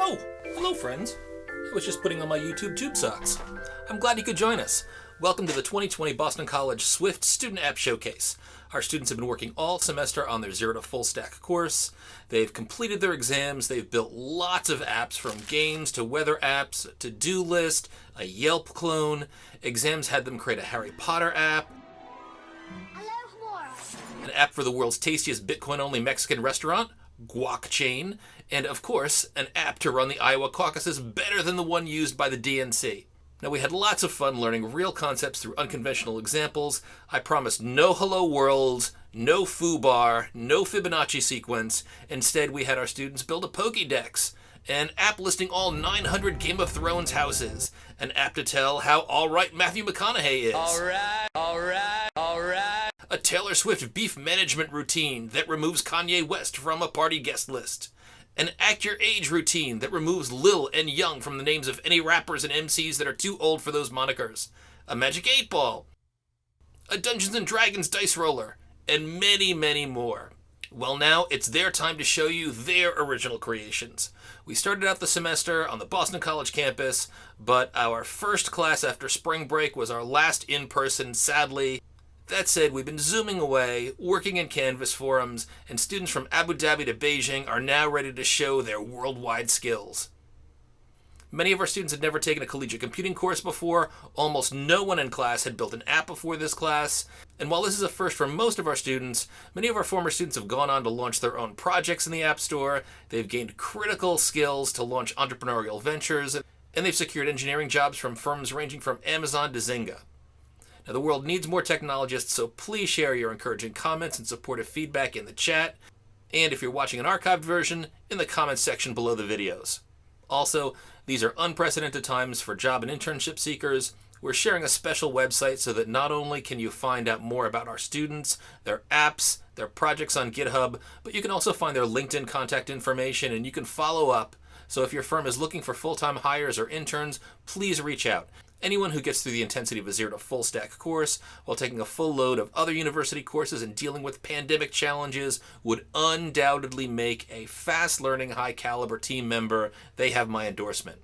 Oh, hello friends. I was just putting on my YouTube tube socks. I'm glad you could join us. Welcome to the 2020 Boston College Swift Student App Showcase. Our students have been working all semester on their Zero to Full Stack course. They've completed their exams. They've built lots of apps, from games to weather apps, a to-do list, a Yelp clone. Exams had them create a Harry Potter app, an app for the world's tastiest Bitcoin-only Mexican restaurant, Guac Chain, and of course, an app to run the Iowa caucuses better than the one used by the DNC. Now, we had lots of fun learning real concepts through unconventional examples. I promised no hello world, no foo bar, no Fibonacci sequence. Instead, we had our students build a Pokédex, an app listing all 900 Game of Thrones houses, an app to tell how alright Matthew McConaughey is. Alright. A Taylor Swift beef management routine that removes Kanye West from a party guest list. An Act Your Age routine that removes Lil and Young from the names of any rappers and MCs that are too old for those monikers. A Magic 8 Ball. A Dungeons & Dragons dice roller. And many, many more. Well, now it's their time to show you their original creations. We started out the semester on the Boston College campus, but our first class after spring break was our last in-person, sadly. That said, we've been zooming away, working in Canvas forums, and students from Abu Dhabi to Beijing are now ready to show their worldwide skills. Many of our students had never taken a collegiate computing course before. Almost no one in class had built an app before this class. And while this is a first for most of our students, many of our former students have gone on to launch their own projects in the App Store. They've gained critical skills to launch entrepreneurial ventures, and they've secured engineering jobs from firms ranging from Amazon to Zynga. Now, the world needs more technologists, so please share your encouraging comments and supportive feedback in the chat. And if you're watching an archived version, in the comments section below the videos. Also, these are unprecedented times for job and internship seekers. We're sharing a special website so that not only can you find out more about our students, their apps, their projects on GitHub, but you can also find their LinkedIn contact information and you can follow up. So if your firm is looking for full-time hires or interns, please reach out. Anyone who gets through the intensity of a Zero to Full Stack course while taking a full load of other university courses and dealing with pandemic challenges would undoubtedly make a fast-learning, high-caliber team member. They have my endorsement.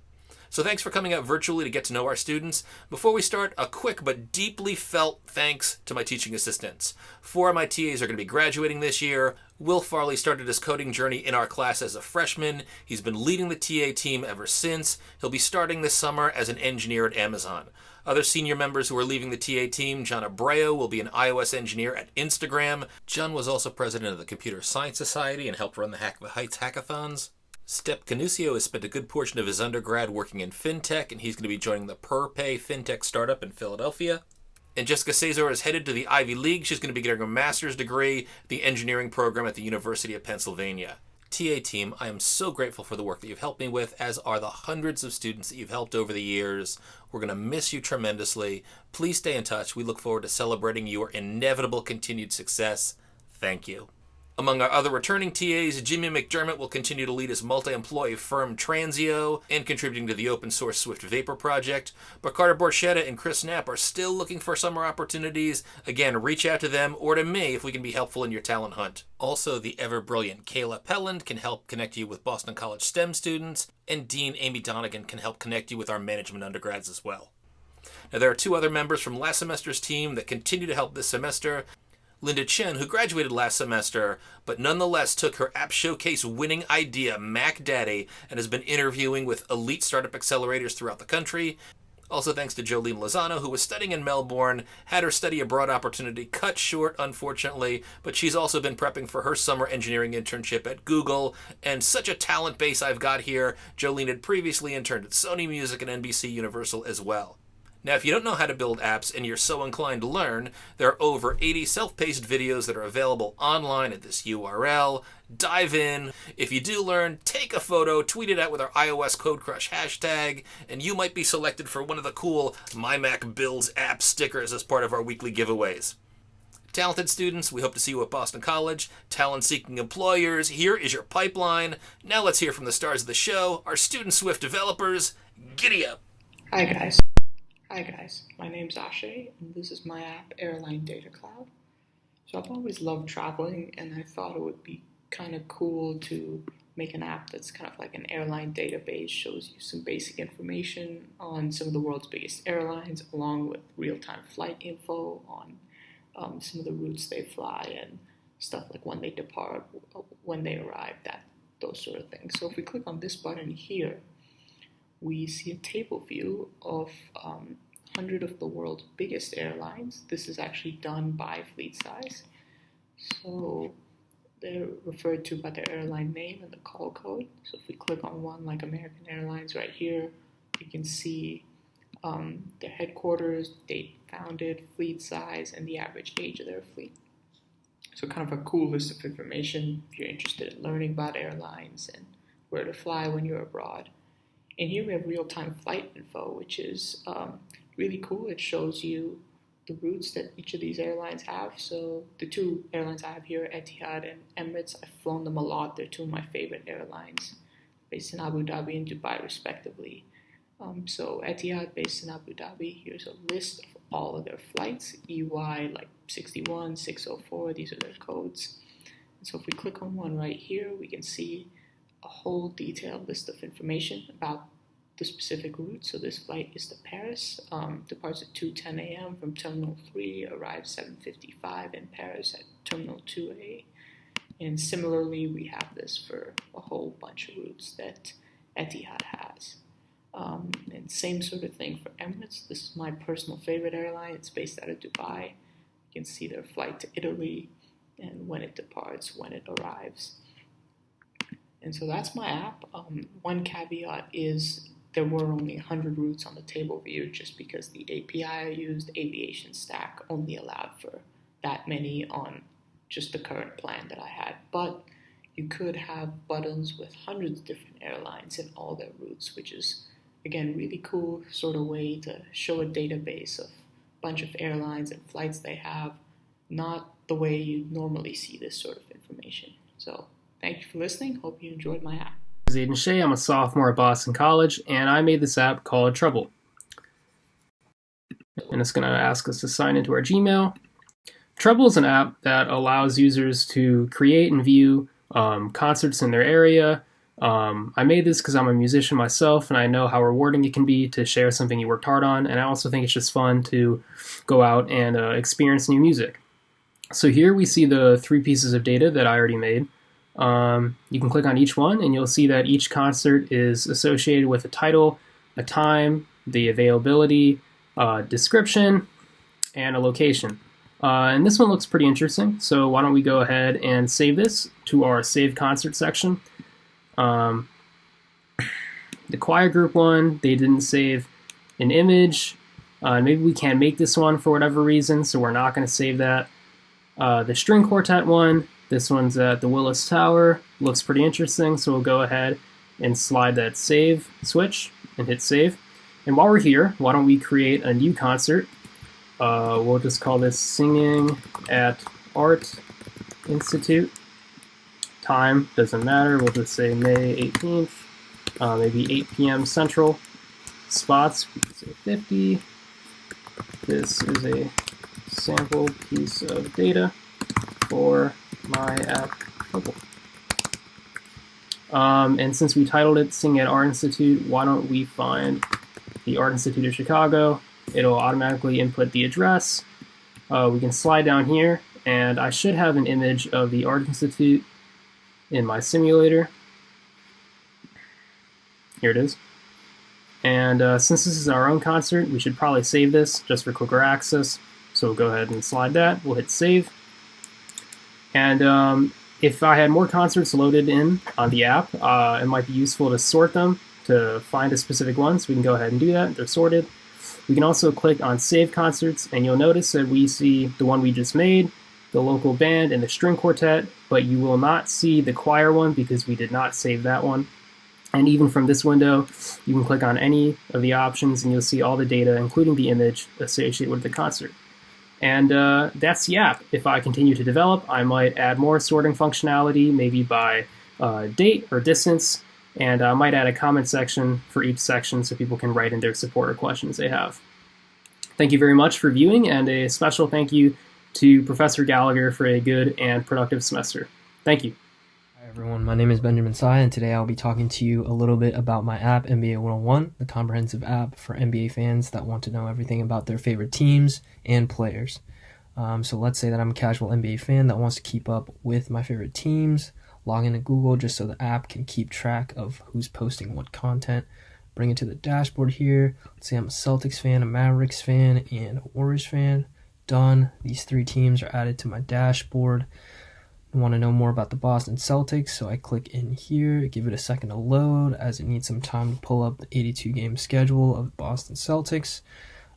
So thanks for coming out virtually to get to know our students. Before we start, a quick but deeply felt thanks to my teaching assistants. 4 of my TAs are going to be graduating this year. Will Farley started his coding journey in our class as a freshman. He's been leading the TA team ever since. He'll be starting this summer as an engineer at Amazon. Other senior members who are leaving the TA team, John Abreu will be an iOS engineer at Instagram. John was also president of the Computer Science Society and helped run the Hack the Heights hackathons. Step Canusio has spent a good portion of his undergrad working in fintech, and he's going to be joining the PerPay fintech startup in Philadelphia. And Jessica Cesar is headed to the Ivy League. She's going to be getting a master's degree, the engineering program at the University of Pennsylvania. TA team, I am so grateful for the work that you've helped me with, as are the hundreds of students that you've helped over the years. We're going to miss you tremendously. Please stay in touch. We look forward to celebrating your inevitable continued success. Thank you. Among our other returning TAs, Jimmy McDermott will continue to lead his multi-employee firm Transio and contributing to the open source Swift Vapor project. But Carter Borchetta and Chris Knapp are still looking for summer opportunities. Again, reach out to them or to me if we can be helpful in your talent hunt. Also, the ever-brilliant Kayla Pelland can help connect you with Boston College STEM students, and Dean Amy Donegan can help connect you with our management undergrads as well. Now, there are 2 other members from last semester's team that continue to help this semester. Linda Chen, who graduated last semester, but nonetheless took her App Showcase winning idea, Mac Daddy, and has been interviewing with elite startup accelerators throughout the country. Also thanks to Jolene Lozano, who was studying in Melbourne, had her study abroad opportunity cut short, unfortunately, but she's also been prepping for her summer engineering internship at Google, and such a talent base I've got here. Jolene had previously interned at Sony Music and NBC Universal as well. Now, if you don't know how to build apps and you're so inclined to learn, there are over 80 self-paced videos that are available online at this URL. Dive in. If you do learn, take a photo, tweet it out with our iOS Code Crush hashtag, and you might be selected for one of the cool My Mac Builds app stickers as part of our weekly giveaways. Talented students, we hope to see you at Boston College. Talent-seeking employers, here is your pipeline. Now let's hear from the stars of the show, our student Swift developers. Giddy up! Hi guys, my name's Ashay, and this is my app, Airline Data Cloud. So I've always loved traveling, and I thought it would be kind of cool to make an app that's kind of like an airline database, shows you some basic information on some of the world's biggest airlines, along with real-time flight info on some of the routes they fly and stuff like when they depart, when they arrive, those sort of things. So if we click on this button here, we see a table view of 100 of the world's biggest airlines. This is actually done by fleet size. So they're referred to by their airline name and the call code. So if we click on one like American Airlines right here, you can see their headquarters, date founded, fleet size, and the average age of their fleet. So kind of a cool list of information if you're interested in learning about airlines and where to fly when you're abroad. And here we have real-time flight info, which is really cool. It shows you the routes that each of these airlines have. So the two airlines I have here, Etihad and Emirates, I've flown them a lot. They're two of my favorite airlines, based in Abu Dhabi and Dubai, respectively. So Etihad, based in Abu Dhabi, here's a list of all of their flights, EY like 61, 604, these are their codes. And so if we click on one right here, we can see a whole detailed list of information about the specific route. So this flight is to Paris, departs at 2:10 a.m. from Terminal 3, arrives 7:55 in Paris at Terminal 2A. And similarly, we have this for a whole bunch of routes that Etihad has. And same sort of thing for Emirates. This is my personal favorite airline. It's based out of Dubai. You can see their flight to Italy and when it departs, when it arrives. And so that's my app. One caveat is there were only 100 routes on the table view just because the API I used, Aviation Stack, only allowed for that many on just the current plan that I had. But you could have buttons with hundreds of different airlines and all their routes, which is, again, really cool sort of way to show a database of a bunch of airlines and flights they have, not the way you normally see this sort of information. So thank you for listening. Hope you enjoyed my app. My name is Aiden Shea. I'm a sophomore at Boston College, and I made this app called Trouble. And it's going to ask us to sign into our Gmail. Trouble is an app that allows users to create and view concerts in their area. I made this because I'm a musician myself, and I know how rewarding it can be to share something you worked hard on, and I also think it's just fun to go out and experience new music. So here we see the 3 pieces of data that I already made. You can click on each one and you'll see that each concert is associated with a title, a time, the availability, description, and a location. And this one looks pretty interesting, so why don't we go ahead and save this to our Save Concert section. The choir group one, they didn't save an image. Maybe we can't make this one for whatever reason, so we're not going to save that. The string quartet one, this one's at the Willis Tower. Looks pretty interesting, so we'll go ahead and slide that save switch and hit save. And while we're here, why don't we create a new concert? We'll just call this Singing at Art Institute. Time doesn't matter, we'll just say May 18th, maybe 8 p.m. Central. Spots, we can say 50. This is a sample piece of data for my app Trouble. And since we titled it Sing at Art Institute, why don't we find the Art Institute of Chicago? It'll automatically input the address. We can slide down here, and I should have an image of the Art Institute in my simulator. Here it is. And since this is our own concert, we should probably save this just for quicker access. So we'll go ahead and slide that. We'll hit save. And if I had more concerts loaded in on the app, it might be useful to sort them to find a specific one. So we can go ahead and do that. They're sorted. We can also click on Save Concerts, and you'll notice that we see the one we just made, the local band, and the string quartet, but you will not see the choir one because we did not save that one. And even from this window, you can click on any of the options, and you'll see all the data, including the image associated with the concert. And that's the app. If I continue to develop, I might add more sorting functionality, maybe by date or distance, and I might add a comment section for each section so people can write in their support or questions they have. Thank you very much for viewing, and a special thank you to Professor Gallagher for a good and productive semester. Thank you. I Everyone, my name is Benjamin Sai, and today I'll be talking to you a little bit about my app, NBA 101, the comprehensive app for NBA fans that want to know everything about their favorite teams and players. So let's say that I'm a casual NBA fan that wants to keep up with my favorite teams, log into Google just so the app can keep track of who's posting what content. Bring it to the dashboard here. Let's say I'm a Celtics fan, a Mavericks fan, and a Warriors fan. Done. These three teams are added to my dashboard. I want to know more about the Boston Celtics, so I click in here, give it a second to load as it needs some time to pull up the 82-game schedule of the Boston Celtics.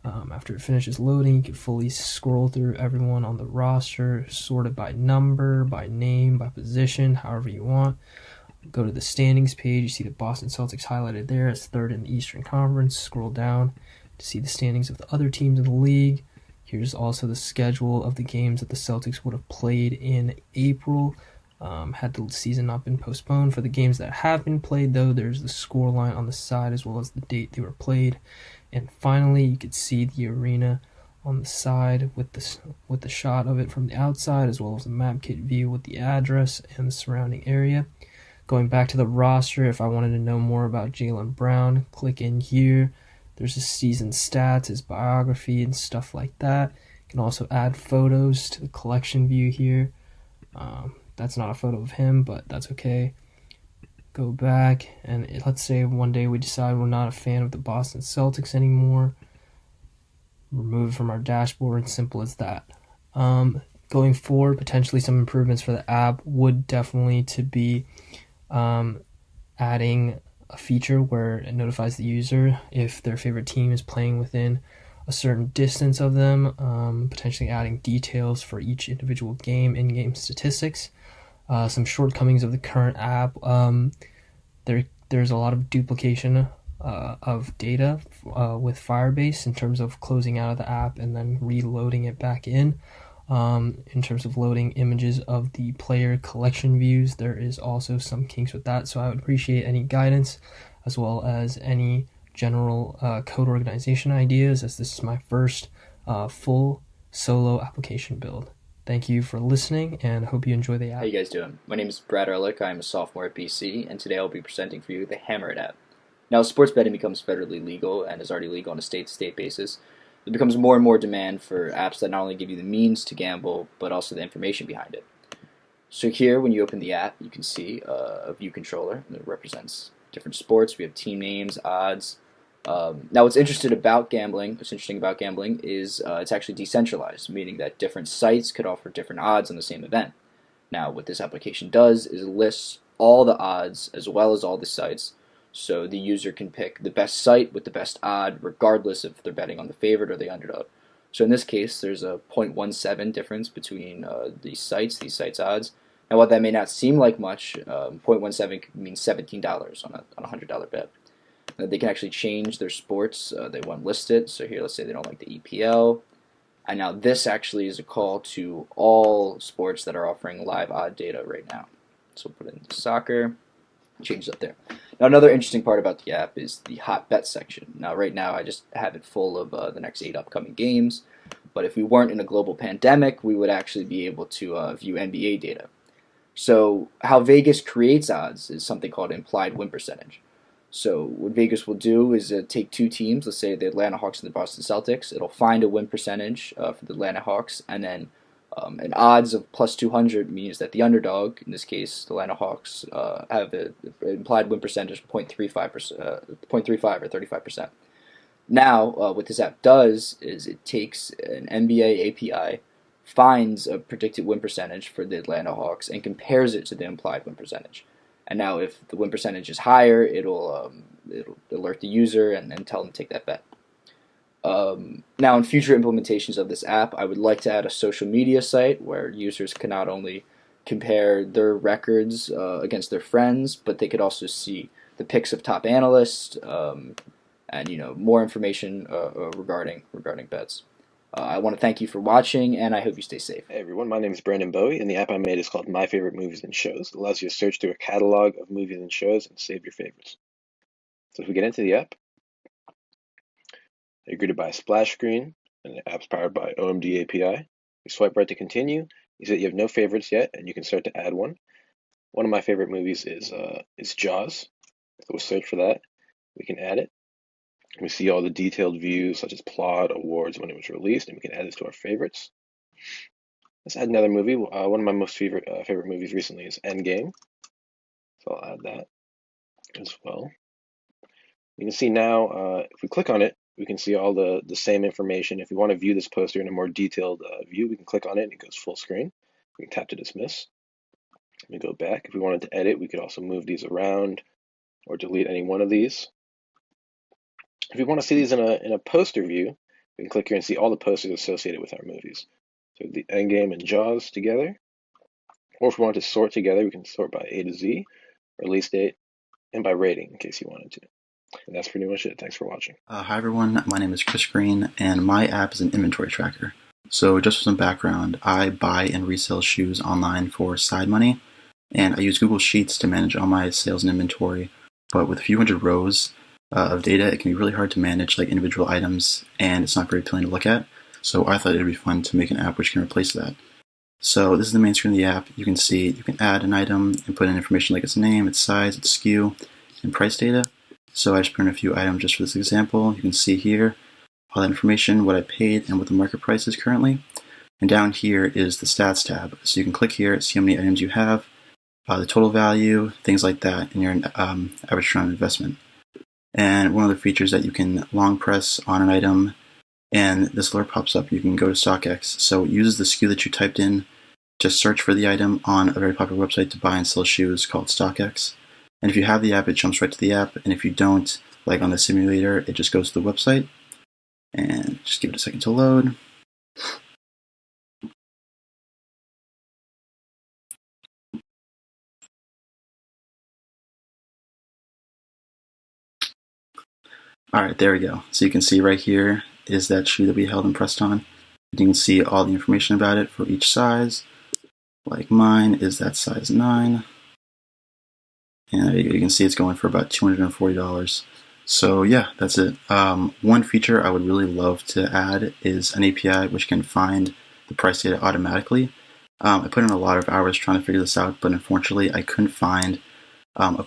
After it finishes loading, you can fully scroll through everyone on the roster, sorted by number, by name, by position, however you want. Go to the standings page, you see the Boston Celtics highlighted there as third in the Eastern Conference. Scroll down to see the standings of the other teams in the league. Here's also the schedule of the games that the Celtics would have played in April. Had the season not been postponed. For the games that have been played, though, there's the score line on the side as well as the date they were played. And finally, you can see the arena on the side with the shot of it from the outside, as well as the map kit view with the address and the surrounding area. Going back to the roster, if I wanted to know more about Jaylen Brown, click in here. There's his season stats, his biography, and stuff like that. You can also add photos to the collection view here. That's not a photo of him, but that's okay. Go back, and let's say one day we decide we're not a fan of the Boston Celtics anymore. Remove it from our dashboard, and simple as that. Going forward, potentially some improvements for the app would definitely to be adding a feature where it notifies the user if their favorite team is playing within a certain distance of them, potentially adding details for each individual game, in-game statistics. Some shortcomings of the current app, there's a lot of duplication of data with Firebase in terms of closing out of the app and then reloading it back in. In terms of loading images of the player collection views, there is also some kinks with that, so I would appreciate any guidance as well as any general code organization ideas, as this is my first full solo application build. Thank you for listening, and hope you enjoy the app. How you guys doing? My name is Brad Ehrlich. I'm a sophomore at BC, and today I'll be presenting for you the Hammer It app. Now, sports betting becomes federally legal and is already legal on a state-to-state basis. There becomes more and more demand for apps that not only give you the means to gamble, but also the information behind it. So here, when you open the app, you can see a view controller that represents different sports. We have team names, odds. Now, what's interesting about gambling is it's actually decentralized, meaning that different sites could offer different odds on the same event. Now, what this application does is lists all the odds as well as all the sites, so the user can pick the best site with the best odd, regardless if they're betting on the favorite or the underdog. So in this case, there's a 0.17 difference between these sites' odds. Now, while that may not seem like much, 0.17 could mean $17 on a $100 bet. They can actually change their sports they want listed. So here, let's say they don't like the EPL. And now this actually is a call to all sports that are offering live odd data right now. So we'll put in soccer, change it up there. Now, another interesting part about the app is the hot bet section. Now, right now, I just have it full of the next 8 upcoming games. But if we weren't in a global pandemic, we would actually be able to view NBA data. So how Vegas creates odds is something called implied win percentage. So what Vegas will do is take two teams, let's say the Atlanta Hawks and the Boston Celtics. It'll find a win percentage for the Atlanta Hawks, and then an odds of plus 200 means that the underdog, in this case the Atlanta Hawks, have an implied win percentage of 0.35%, 0.35 or 35%. Now, what this app does is it takes an NBA API, finds a predicted win percentage for the Atlanta Hawks, and compares it to the implied win percentage. And now, if the win percentage is higher, it'll alert the user and tell them to take that bet. Now, in future implementations of this app, I would like to add a social media site where users can not only compare their records against their friends, but they could also see the picks of top analysts and more information regarding bets. I want to thank you for watching, and I hope you stay safe. Hey everyone, my name is Brandon Bowie, and the app I made is called My Favorite Movies and Shows. It allows you to search through a catalog of movies and shows and save your favorites. So if we get into the app, you're greeted by a splash screen, and the app's powered by OMD API. You swipe right to continue. You see that you have no favorites yet, and you can start to add one. One of my favorite movies is Jaws. So we'll search for that. We can add it. We see all the detailed views, such as plot, awards, when it was released, and we can add this to our favorites. Let's add another movie. One of my most favorite movies recently is Endgame. So I'll add that as well. You can see now, if we click on it, we can see all the same information. If we want to view this poster in a more detailed view, we can click on it and it goes full screen. We can tap to dismiss. Let me go back. If we wanted to edit, we could also move these around or delete any one of these. If we want to see these in a poster view, we can click here and see all the posters associated with our movies. So the Endgame and Jaws together. Or if we want to sort together, we can sort by A to Z, release date, and by rating in case you wanted to. And that's pretty much it. Thanks for watching. Hi everyone, my name is Chris Green, and my app is an inventory tracker. So just for some background, I buy and resell shoes online for side money, and I use Google Sheets to manage all my sales and inventory. But with a few hundred rows of data, it can be really hard to manage like individual items, and it's not very appealing to look at. So I thought it would be fun to make an app which can replace that. So this is the main screen of the app. You can see you can add an item and put in information like its name, its size, its SKU, and price data. So I just put in a few items just for this example. You can see here all that information, what I paid, and what the market price is currently. And down here is the stats tab. So you can click here, see how many items you have, the total value, things like that, and your average return on investment. And one of the features that you can long press on an item, and this alert pops up. You can go to StockX. So it uses the SKU that you typed in. Just search for the item on a very popular website to buy and sell shoes called StockX. And if you have the app, it jumps right to the app. And if you don't, like on the simulator, it just goes to the website. And just give it a second to load. Alright, there we go. So you can see right here is that shoe that we held and pressed on. You can see all the information about it for each size. Like mine is that size 9. And you can see it's going for about $240. So yeah, that's it. One feature I would really love to add is an API which can find the price data automatically. I put in a lot of hours trying to figure this out, but unfortunately I couldn't find a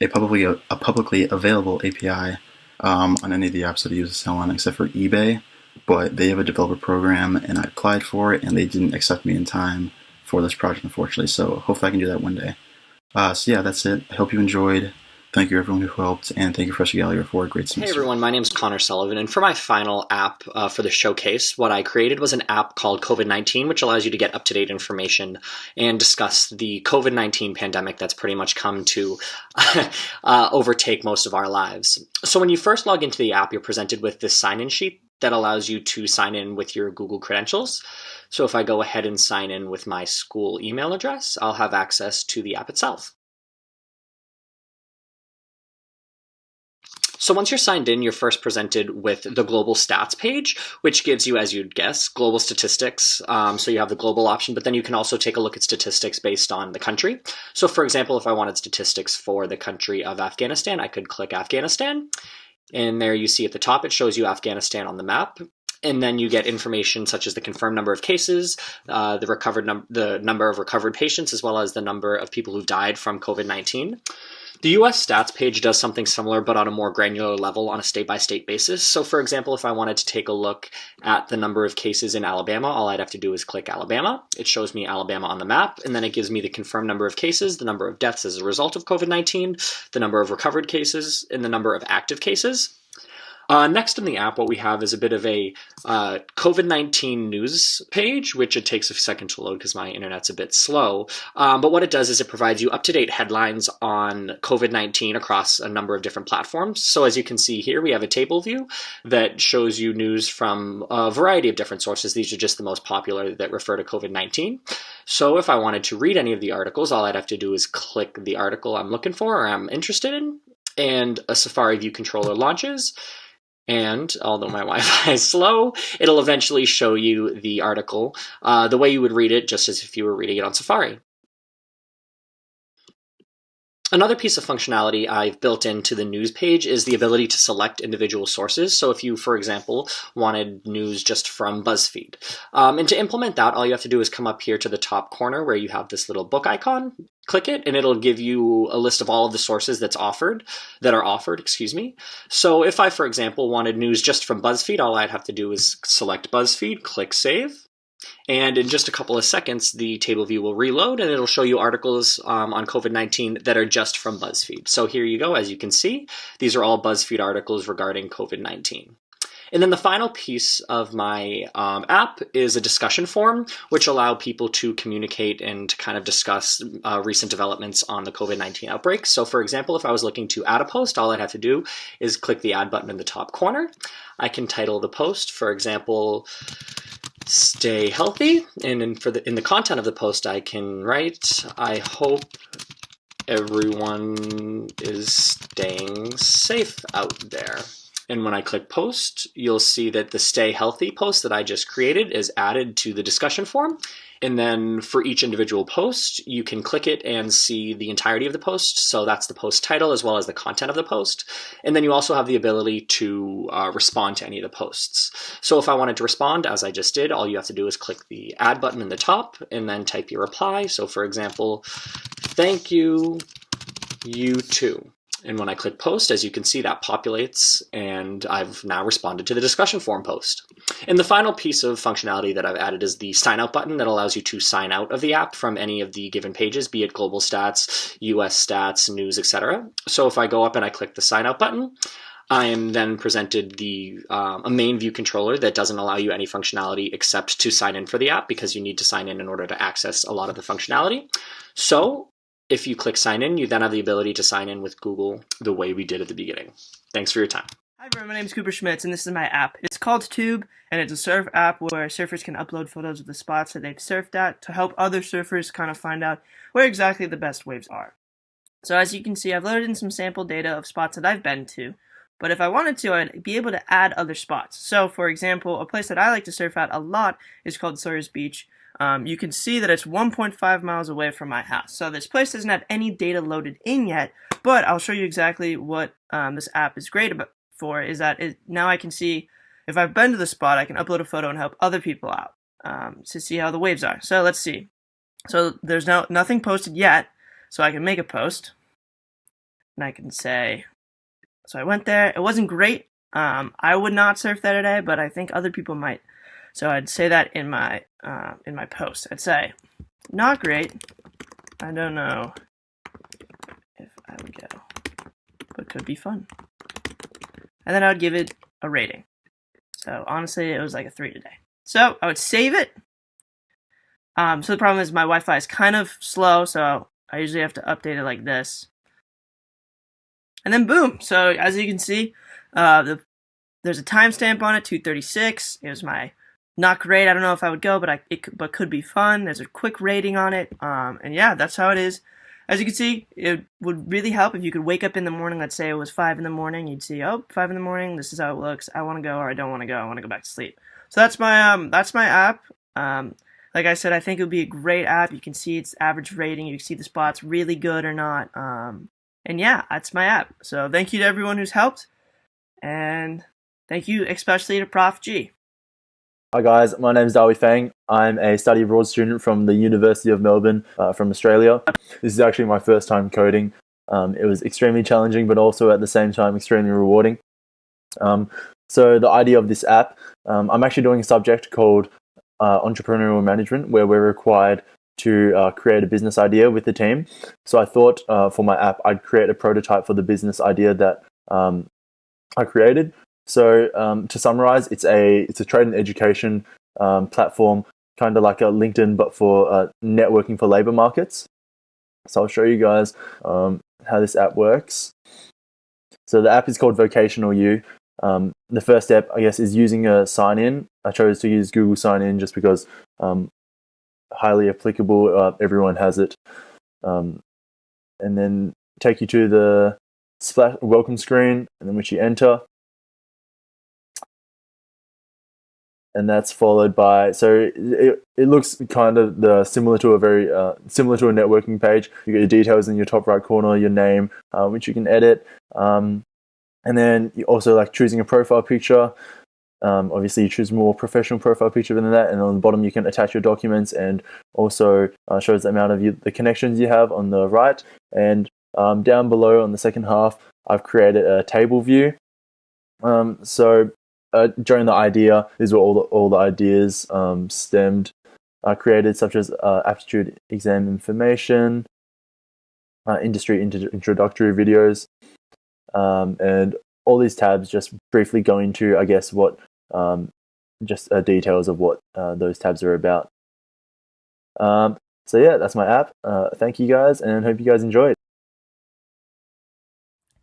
publicly available API on any of the apps that I use to sell on, except for eBay. But they have a developer program, and I applied for it, and they didn't accept me in time for this project, unfortunately. So hopefully I can do that one day. So yeah, that's it. I hope you enjoyed. Thank you everyone who helped, and thank you Professor Gallagher for a great semester. Hey everyone, my name is Connor Sullivan, and for my final app for the showcase, what I created was an app called COVID-19, which allows you to get up-to-date information and discuss the COVID-19 pandemic that's pretty much come to overtake most of our lives. So when you first log into the app, you're presented with this sign-in sheet that allows you to sign in with your Google credentials. So if I go ahead and sign in with my school email address, I'll have access to the app itself. So once you're signed in, you're first presented with the global stats page, which gives you, as you'd guess, global statistics. So you have the global option, but then you can also take a look at statistics based on the country. So for example, if I wanted statistics for the country of Afghanistan, I could click Afghanistan. And there you see at the top, it shows you Afghanistan on the map. And then you get information such as the confirmed number of cases, the number of recovered patients, as well as the number of people who died from COVID-19. The US stats page does something similar, but on a more granular level on a state-by-state basis. So for example, if I wanted to take a look at the number of cases in Alabama, all I'd have to do is click Alabama. It shows me Alabama on the map, and then it gives me the confirmed number of cases, the number of deaths as a result of COVID-19, the number of recovered cases, and the number of active cases. Next in the app, what we have is a bit of a COVID-19 news page, which it takes a second to load because my internet's a bit slow. But what it does is it provides you up-to-date headlines on COVID-19 across a number of different platforms. So as you can see here, we have a table view that shows you news from a variety of different sources. These are just the most popular that refer to COVID-19. So if I wanted to read any of the articles, all I'd have to do is click the article I'm looking for or I'm interested in, and a Safari View controller launches. And although my Wi-Fi is slow, it'll eventually show you the article the way you would read it, just as if you were reading it on Safari. Another piece of functionality I've built into the news page is the ability to select individual sources. So if you, for example, wanted news just from BuzzFeed. And to implement that, all you have to do is come up here to the top corner where you have this little book icon, click it, and it'll give you a list of all of the sources that are offered, excuse me. So if I, for example, wanted news just from BuzzFeed, all I'd have to do is select BuzzFeed, click save. And in just a couple of seconds, the table view will reload and it'll show you articles on COVID-19 that are just from BuzzFeed. So here you go. As you can see, these are all BuzzFeed articles regarding COVID-19. And then the final piece of my app is a discussion forum, which allow people to communicate and to kind of discuss recent developments on the COVID-19 outbreak. So for example, if I was looking to add a post, all I'd have to do is click the add button in the top corner. I can title the post, for example, "Stay healthy," and in the content of the post, I can write, "I hope everyone is staying safe out there." And when I click post, you'll see that the "Stay Healthy" post that I just created is added to the discussion forum. And then for each individual post, you can click it and see the entirety of the post. So that's the post title as well as the content of the post. And then you also have the ability to respond to any of the posts. So if I wanted to respond, as I just did, all you have to do is click the add button in the top and then type your reply. So for example, "Thank you, you too." And when I click post, as you can see, that populates and I've now responded to the discussion forum post. And the final piece of functionality that I've added is the sign out button that allows you to sign out of the app from any of the given pages, be it global stats, US stats, news, etc. So if I go up and I click the sign out button, I am then presented a main view controller that doesn't allow you any functionality except to sign in for the app, because you need to sign in order to access a lot of the functionality. So if you click sign in, you then have the ability to sign in with Google the way we did at the beginning. Thanks for your time. Hi everyone, my name is Cooper Schmitz and this is my app. It's called Tube and it's a surf app where surfers can upload photos of the spots that they've surfed at to help other surfers kind of find out where exactly the best waves are. So as you can see, I've loaded in some sample data of spots that I've been to, but if I wanted to, I'd be able to add other spots. So for example, a place that I like to surf at a lot is called Sawyer's Beach. You can see that it's 1.5 miles away from my house. So this place doesn't have any data loaded in yet, but I'll show you exactly what this app is great for, is that now I can see if I've been to the spot, I can upload a photo and help other people out to see how the waves are. So let's see. So there's nothing posted yet, so I can make a post. And I can say, so I went there. It wasn't great. I would not surf there today, but I think other people might. So I'd say that in my post. I'd say, "Not great. I don't know if I would go, but could be fun." And then I would give it a rating. So honestly, it was like a 3 today. So I would save it. So the problem is my Wi-Fi is kind of slow, so I usually have to update it like this. And then boom. So as you can see, there's a timestamp on it, 2:36. It was my not great. I don't know if I would go, but could be fun. There's a quick rating on it. And yeah, that's how it is. As you can see, it would really help if you could wake up in the morning. Let's say it was 5 in the morning. You'd see, oh, 5 in the morning. This is how it looks. I want to go, or I don't want to go. I want to go back to sleep. So that's my app. Like I said, I think it would be a great app. You can see its average rating. You can see the spots really good or not. And yeah, that's my app. So thank you to everyone who's helped. And thank you especially to Prof G. Hi guys, my name is Dawi Fang. I'm a study abroad student from the University of Melbourne from Australia. This is actually my first time coding. It was extremely challenging, but also at the same time extremely rewarding. So the idea of this app, I'm actually doing a subject called entrepreneurial management, where we're required to create a business idea with the team. So I thought for my app, I'd create a prototype for the business idea that I created. So to summarize, it's a trade and education platform, kind of like a LinkedIn, but for networking for labor markets. So I'll show you guys how this app works. So the app is called Vocational U. The first step, I guess, is using a sign-in. I chose to use Google Sign-in just because highly applicable. Everyone has it. And then take you to the welcome screen, and then which you enter. and that's followed by, so it looks kind of similar to a very similar to a networking page. You get your details in your top right corner, your name, which you can edit, and then you also like choosing a profile picture. Obviously, you choose more professional profile picture than that, and on the bottom you can attach your documents, and also shows the amount of the connections you have on the right. And down below on the second half, I've created a table view. So during the idea is where all the ideas stemmed, created, such as aptitude exam information, industry introductory videos, and all these tabs just briefly go into, I guess, what just details of what those tabs are about. So yeah, that's my app. Thank you guys, and hope you guys enjoyed.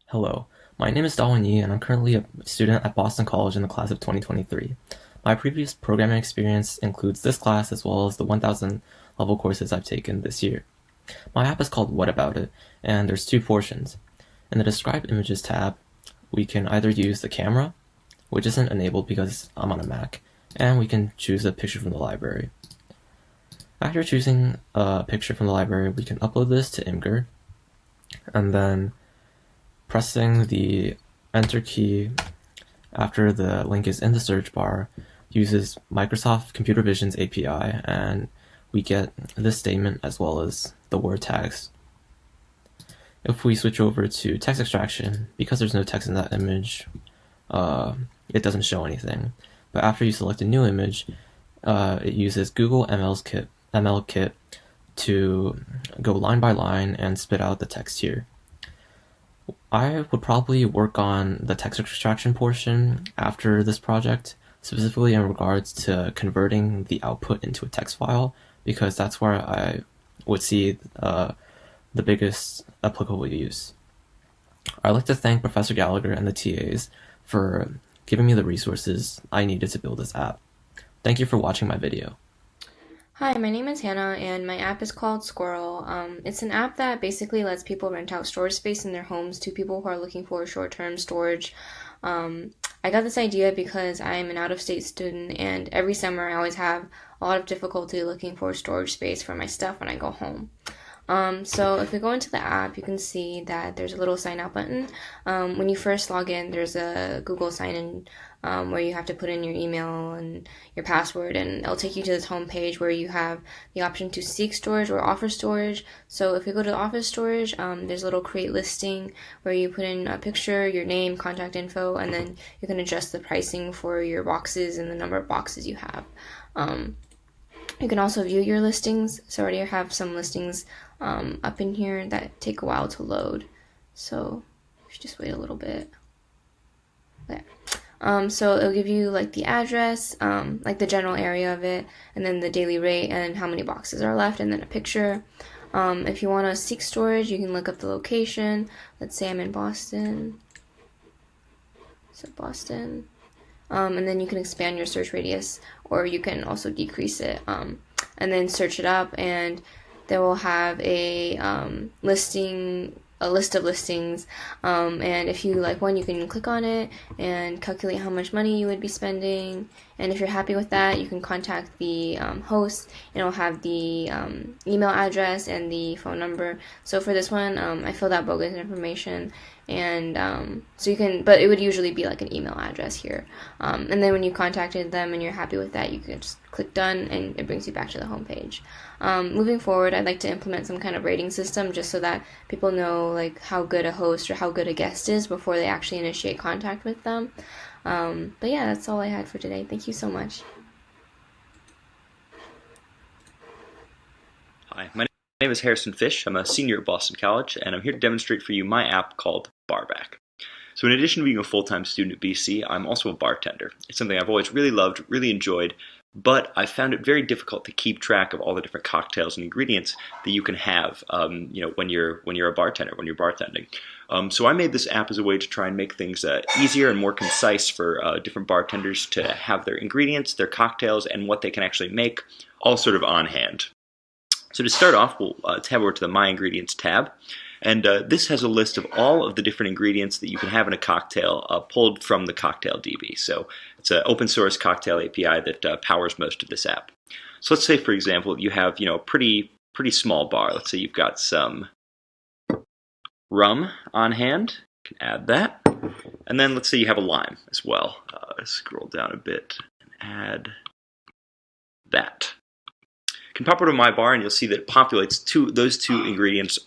Hello, my name is Dawon Yi, and I'm currently a student at Boston College in the class of 2023. My previous programming experience includes this class as well as the 1000 level courses I've taken this year. My app is called What About It, and there's two portions. In the Describe Images tab, we can either use the camera, which isn't enabled because I'm on a Mac, and we can choose a picture from the library. After choosing a picture from the library, we can upload this to Imgur, and then pressing the Enter key after the link is in the search bar uses Microsoft Computer Vision's API, and we get this statement as well as the word tags. If we switch over to text extraction, because there's no text in that image, it doesn't show anything. But after you select a new image, it uses Google ML Kit to go line by line and spit out the text here. I would probably work on the text extraction portion after this project, specifically in regards to converting the output into a text file, because that's where I would see the biggest applicable use. I'd like to thank Professor Gallagher and the TAs for giving me the resources I needed to build this app. Thank you for watching my video. Hi, my name is Hannah, and my app is called Squirrel. It's an app that basically lets people rent out storage space in their homes to people who are looking for short-term storage. I got this idea because I'm an out-of-state student, and every summer I always have a lot of difficulty looking for storage space for my stuff when I go home. So if we go into the app, you can see that there's a little sign out button. When you first log in, there's a Google sign in where you have to put in your email and your password, and it'll take you to this home page where you have the option to seek storage or offer storage. So if we go to offer storage, there's a little create listing where you put in a picture, your name, contact info, and then you can adjust the pricing for your boxes and the number of boxes you have. You can also view your listings. So I already have some listings up in here that take a while to load. So you should just wait a little bit. Okay. So it'll give you like the address, like the general area of it, and then the daily rate and how many boxes are left, and then a picture. If you want to seek storage, you can look up the location. Let's say I'm in Boston. So Boston. And then you can expand your search radius, or you can also decrease it, and then search it up, and they will have a list of listings, and if you like one, you can click on it and calculate how much money you would be spending, and if you're happy with that, you can contact the host, and it'll have the email address and the phone number. So for this one, I filled out bogus information, and so you can, but it would usually be like an email address here, and then when you contacted them and you're happy with that, you can just click done, and it brings you back to the home page. Moving forward, I'd like to implement some kind of rating system just so that people know like how good a host or how good a guest is before they actually initiate contact with them. But yeah, that's all I had for today. Thank you so much. Hi, my name is Harrison Fish. I'm a senior at Boston College, and I'm here to demonstrate for you my app called Barback. So in addition to being a full-time student at BC, I'm also a bartender. It's something I've always really loved, really enjoyed, but I found it very difficult to keep track of all the different cocktails and ingredients that you can have, when you're a bartender, when you're bartending. So I made this app as a way to try and make things easier and more concise for different bartenders to have their ingredients, their cocktails, and what they can actually make all sort of on hand. So to start off, we'll tab over to the My Ingredients tab. And this has a list of all of the different ingredients that you can have in a cocktail pulled from the Cocktail DB. So it's an open source cocktail API that powers most of this app. So let's say, for example, you have a pretty small bar. Let's say you've got some rum on hand. You can add that. And then let's say you have a lime as well. Scroll down a bit and add that. You can pop over to my bar and you'll see that it populates those two ingredients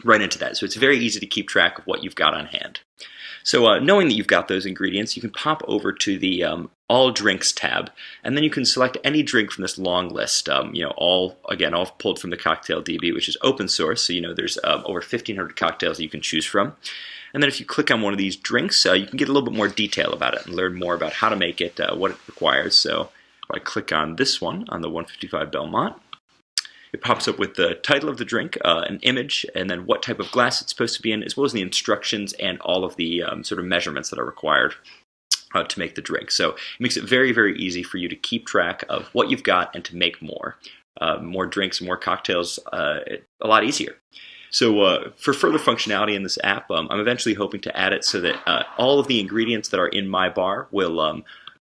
right into that. So it's very easy to keep track of what you've got on hand. So knowing that you've got those ingredients, you can pop over to the All Drinks tab, and then you can select any drink from this long list. All pulled from the Cocktail DB, which is open source. So there's over 1,500 cocktails that you can choose from. And then if you click on one of these drinks, you can get a little bit more detail about it and learn more about how to make it, what it requires. So if I click on this one, on the 155 Belmont, it pops up with the title of the drink, an image, and then what type of glass it's supposed to be in, as well as the instructions and all of the sort of measurements that are required to make the drink. So it makes it very, very easy for you to keep track of what you've got and to make more drinks, more cocktails, a lot easier. So for further functionality in this app, I'm eventually hoping to add it so that all of the ingredients that are in my bar will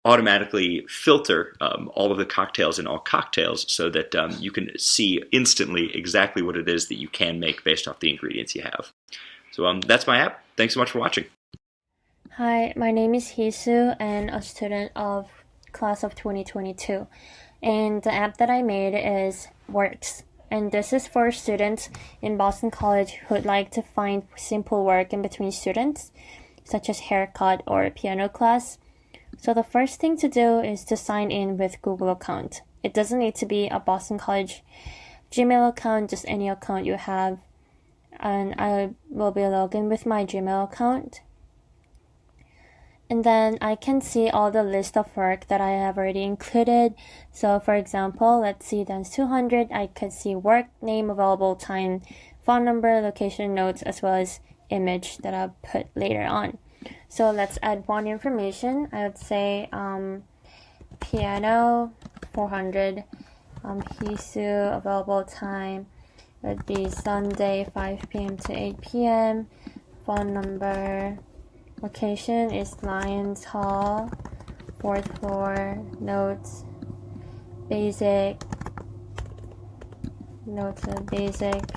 automatically filter all of the cocktails in all cocktails so that you can see instantly exactly what it is that you can make based off the ingredients you have. So that's my app. Thanks so much for watching. Hi, my name is Hisu and a student of class of 2022. And the app that I made is Works. And this is for students in Boston College who would like to find simple work in between students, such as haircut or piano class. So the first thing to do is to sign in with Google account. It doesn't need to be a Boston College Gmail account, just any account you have. And I will be logging with my Gmail account. And then I can see all the list of work that I have already included. So for example, let's see dance 200, I could see work, name, available time, phone number, location, notes, as well as image that I'll put later on. So let's add one information. I would say piano 400, Hisu, available time would be Sunday 5 p.m. to 8 p.m. Phone number, location is Lions Hall, 4th floor, notes of basic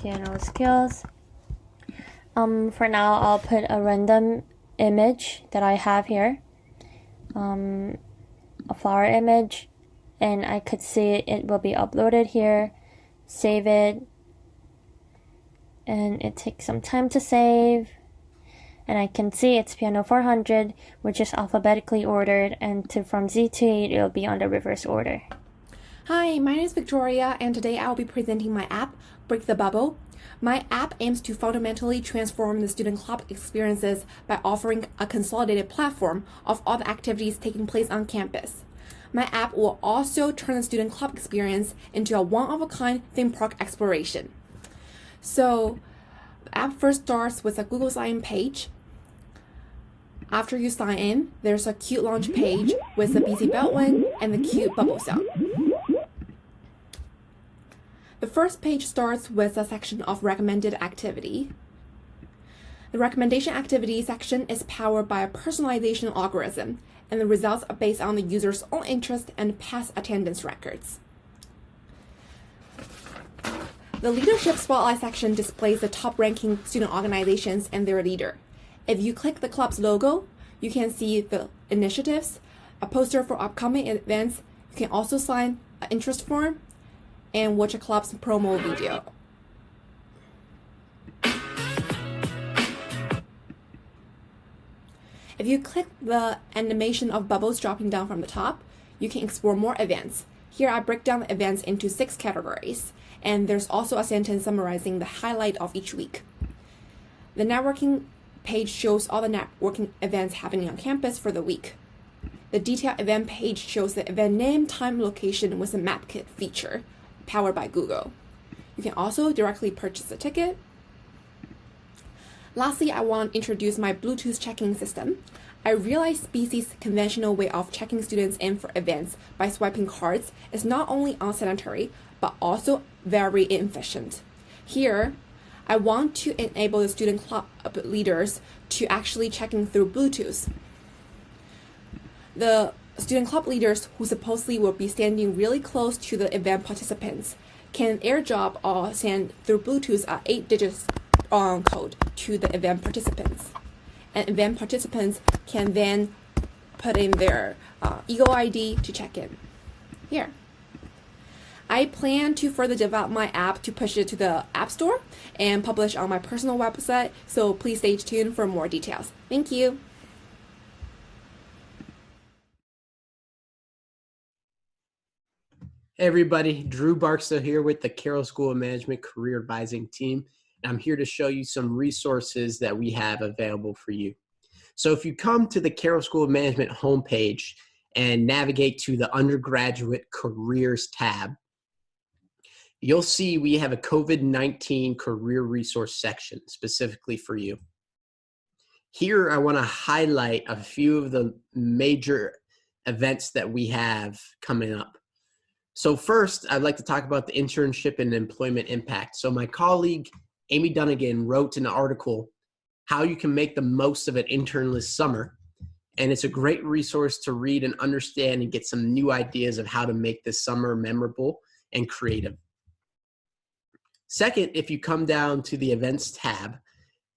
piano skills. For now, I'll put a random image that I have here, a flower image, and I could see it will be uploaded here. Save it, and it takes some time to save, and I can see it's piano 400, which is alphabetically ordered, and from Z to 8 it'll be on the reverse order. Hi, my name is Victoria, and today I'll be presenting my app, Break the Bubble. My app aims to fundamentally transform the student club experiences by offering a consolidated platform of all the activities taking place on campus. My app will also turn the student club experience into a one-of-a-kind theme park exploration. So, the app first starts with a Google sign page. After you sign in, there's a cute launch page with the BC Beltline and the cute bubble sound. The first page starts with a section of recommended activity. The recommendation activity section is powered by a personalization algorithm, and the results are based on the user's own interest and past attendance records. The leadership spotlight section displays the top-ranking student organizations and their leader. If you click the club's logo, you can see the initiatives, a poster for upcoming events. You can also sign an interest form and watch a club's promo video. If you click the animation of bubbles dropping down from the top, you can explore more events. Here I break down the events into 6 categories, and there's also a sentence summarizing the highlight of each week. The networking page shows all the networking events happening on campus for the week. The detailed event page shows the event name, time, location with a map kit feature, powered by Google. You can also directly purchase a ticket. Lastly, I want to introduce my Bluetooth checking system. I realized BC's conventional way of checking students in for events by swiping cards is not only unsanitary, but also very inefficient. Here, I want to enable the student club leaders to actually checking through Bluetooth. The student club leaders who supposedly will be standing really close to the event participants can airdrop or send through Bluetooth a 8-digit code to the event participants. And event participants can then put in their Eagle ID to check in. Here. I plan to further develop my app to push it to the App Store and publish on my personal website, so please stay tuned for more details. Thank you. Hey everybody, Drew Barksdale here with the Carroll School of Management Career Advising Team. And I'm here to show you some resources that we have available for you. So if you come to the Carroll School of Management homepage and navigate to the Undergraduate Careers tab, you'll see we have a COVID-19 career resource section specifically for you. Here, I want to highlight a few of the major events that we have coming up. So first, I'd like to talk about the internship and employment impact. So my colleague, Amy Dunnigan, wrote an article, How You Can Make the Most of an Internless Summer. And it's a great resource to read and understand and get some new ideas of how to make this summer memorable and creative. Second, if you come down to the events tab,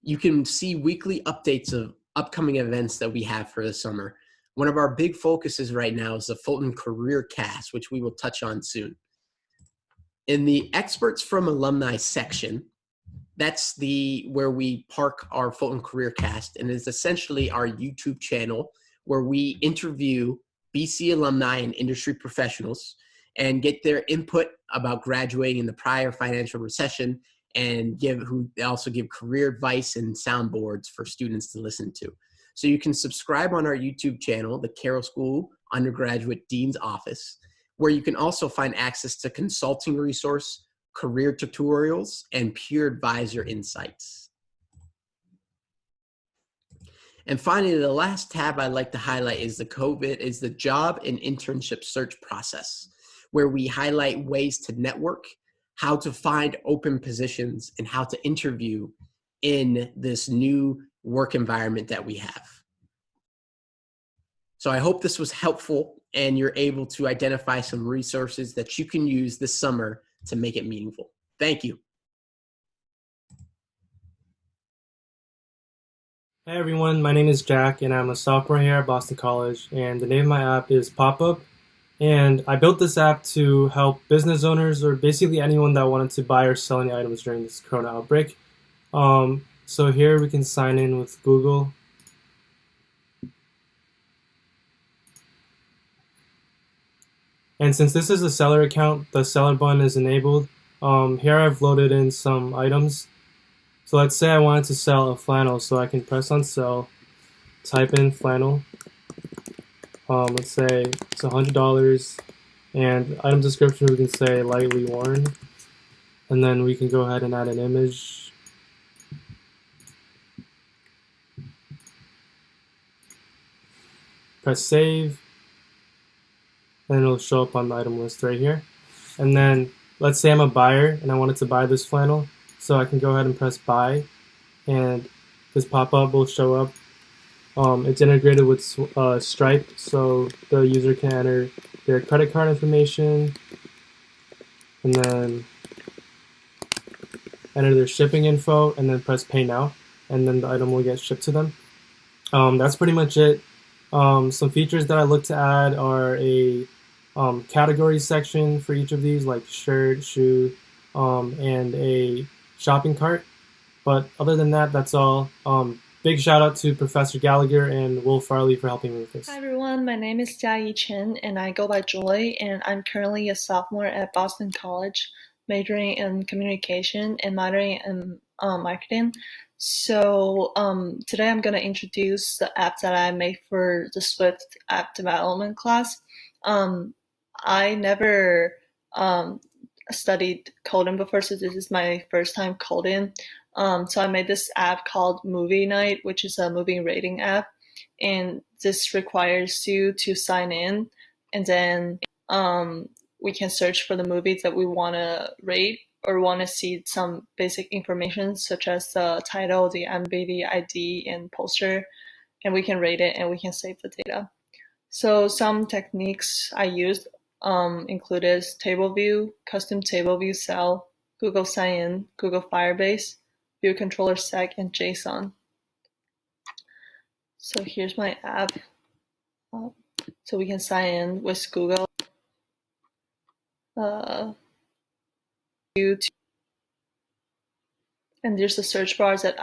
you can see weekly updates of upcoming events that we have for the summer. One of our big focuses right now is the Fulton Career Cast, which we will touch on soon. In the Experts from Alumni section, that's where we park our Fulton Career Cast, and it's essentially our YouTube channel where we interview BC alumni and industry professionals and get their input about graduating in the prior financial recession, and they also give career advice and soundboards for students to listen to. So you can subscribe on our YouTube channel, the Carroll School Undergraduate Dean's Office, where you can also find access to consulting resource, career tutorials, and peer advisor insights. And finally, the last tab I'd like to highlight is the job and internship search process, where we highlight ways to network, how to find open positions, and how to interview in this new work environment that we have. So I hope this was helpful and you're able to identify some resources that you can use this summer to make it meaningful. Thank you. Hey everyone, my name is Jack and I'm a sophomore here at Boston College, and the name of my app is Pop-Up. And I built this app to help business owners, or basically anyone that wanted to buy or sell any items during this corona outbreak. So here we can sign in with Google. And since this is a seller account, the seller button is enabled. Here I've loaded in some items. So let's say I wanted to sell a flannel, so I can press on sell, type in flannel. Let's say it's $100, and item description we can say lightly worn, and then we can go ahead and add an image. Press save, and it'll show up on the item list right here. And then let's say I'm a buyer and I wanted to buy this flannel, so I can go ahead and press buy, and this pop-up will show up. It's integrated with Stripe, so the user can enter their credit card information and then enter their shipping info and then press pay now, and then the item will get shipped to them. That's pretty much it. Some features that I look to add are a category section for each of these, like shirt, shoe, and a shopping cart. But other than that, that's all. Big shout out to Professor Gallagher and Will Farley for helping me with this. Hi everyone, my name is Jiayi Chen and I go by Joy, and I'm currently a sophomore at Boston College, majoring in communication and minoring in marketing. So today I'm going to introduce the app that I made for the Swift app development class. I never studied coding before, so this is my first time coding. So I made this app called Movie Night, which is a movie rating app, and this requires you to sign in, and then we can search for the movies that we want to rate, or want to see some basic information such as the title, the MBD ID, and poster, and we can rate it and we can save the data. So some techniques I used included table view, custom table view cell, Google Sign-in, Google Firebase, view controller sec, and JSON. So here's my app. So we can sign in with Google. And there's the search bars that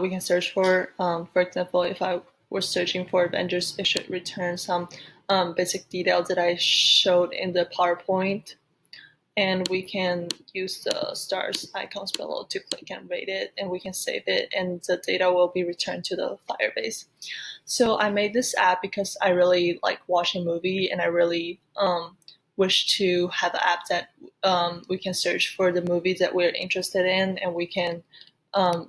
we can search for. For example, if I were searching for Avengers, it should return some basic details that I showed in the PowerPoint. And we can use the stars icons below to click and rate it, and we can save it, and the data will be returned to the Firebase. So I made this app because I really like watching movie, and I really wish to have an app that we can search for the movies that we're interested in, and we can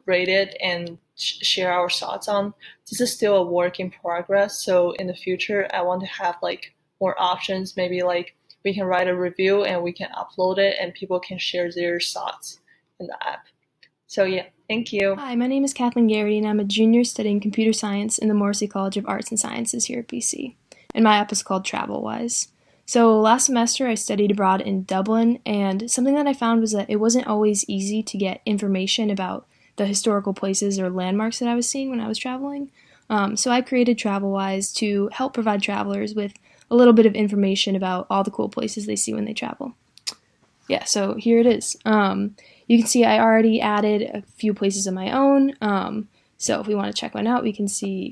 rate it and share our thoughts on. This is still a work in progress, so in the future I want to have like more options, maybe like we can write a review and we can upload it and people can share their thoughts in the app. So yeah, thank you. Hi, my name is Kathleen Garrity and I'm a junior studying computer science in the Morrissey College of Arts and Sciences here at BC. And my app is called TravelWise. So last semester I studied abroad in Dublin, and something that I found was that it wasn't always easy to get information about the historical places or landmarks that I was seeing when I was traveling. So I created TravelWise to help provide travelers with a little bit of information about all the cool places they see when they travel. Yeah, so here it is. You can see I already added a few places of my own. So if we want to check one out, we can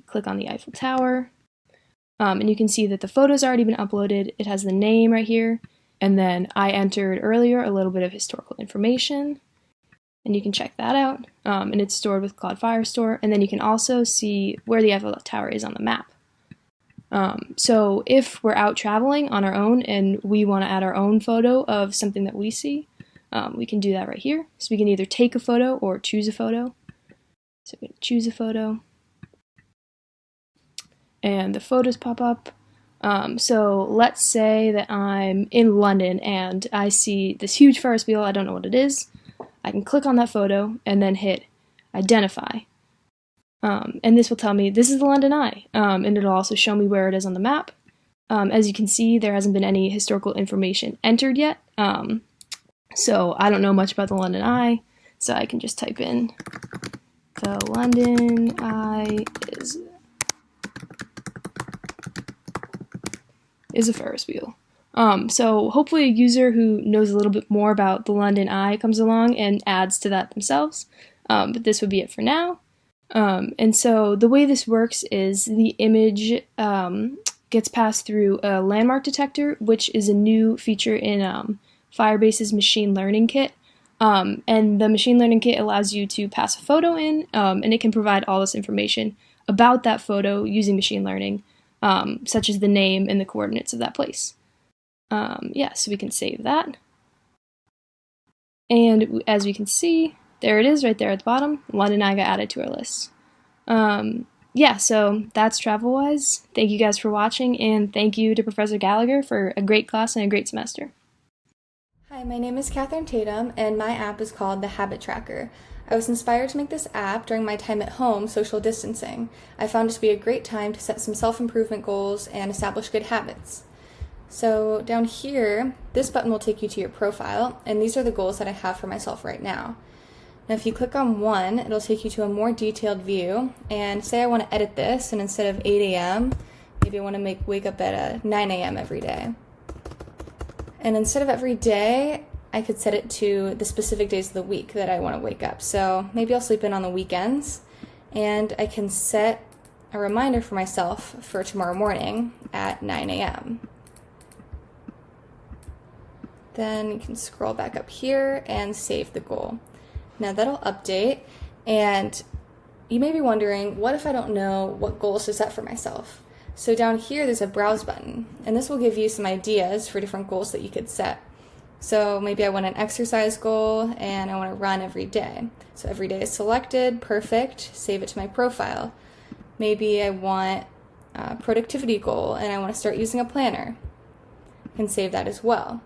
click on the Eiffel Tower. And you can see that the photo's already been uploaded. It has the name right here. And then I entered earlier a little bit of historical information. And you can check that out. And it's stored with Cloud Firestore. And then you can also see where the Eiffel Tower is on the map. So if we're out traveling on our own and we want to add our own photo of something that we see, we can do that right here. So we can either take a photo or choose a photo. So we're going to choose a photo. And the photos pop up. So let's say that I'm in London and I see this huge Ferris wheel. I don't know what it is. I can click on that photo and then hit identify. And this will tell me this is the London Eye, and it'll also show me where it is on the map. As you can see, there hasn't been any historical information entered yet, so I don't know much about the London Eye, so I can just type in the London Eye is a Ferris wheel. So hopefully a user who knows a little bit more about the London Eye comes along and adds to that themselves, but this would be it for now. And so the way this works is the image gets passed through a landmark detector, which is a new feature in Firebase's machine learning kit. And the machine learning kit allows you to pass a photo in, and it can provide all this information about that photo using machine learning, such as the name and the coordinates of that place. Yeah, so we can save that. And as we can see, there it is right there at the bottom. London Eye got added to our list. Yeah, so that's TravelWise. Thank you guys for watching, and thank you to Professor Gallagher for a great class and a great semester. Hi, my name is Catherine Tatum, and my app is called the Habit Tracker. I was inspired to make this app during my time at home social distancing. I found it to be a great time to set some self-improvement goals and establish good habits. So down here, this button will take you to your profile, and these are the goals that I have for myself right now. Now if you click on one, it'll take you to a more detailed view, and say I want to edit this, and instead of 8 a.m., maybe I want to wake up at 9 a.m. every day. And instead of every day, I could set it to the specific days of the week that I want to wake up. So maybe I'll sleep in on the weekends, and I can set a reminder for myself for tomorrow morning at 9 a.m. Then you can scroll back up here and save the goal. Now that'll update, and you may be wondering, what if I don't know what goals to set for myself? So down here there's a browse button, and this will give you some ideas for different goals that you could set. So maybe I want an exercise goal and I want to run every day. So every day is selected, perfect, save it to my profile. Maybe I want a productivity goal and I want to start using a planner. I can save that as well.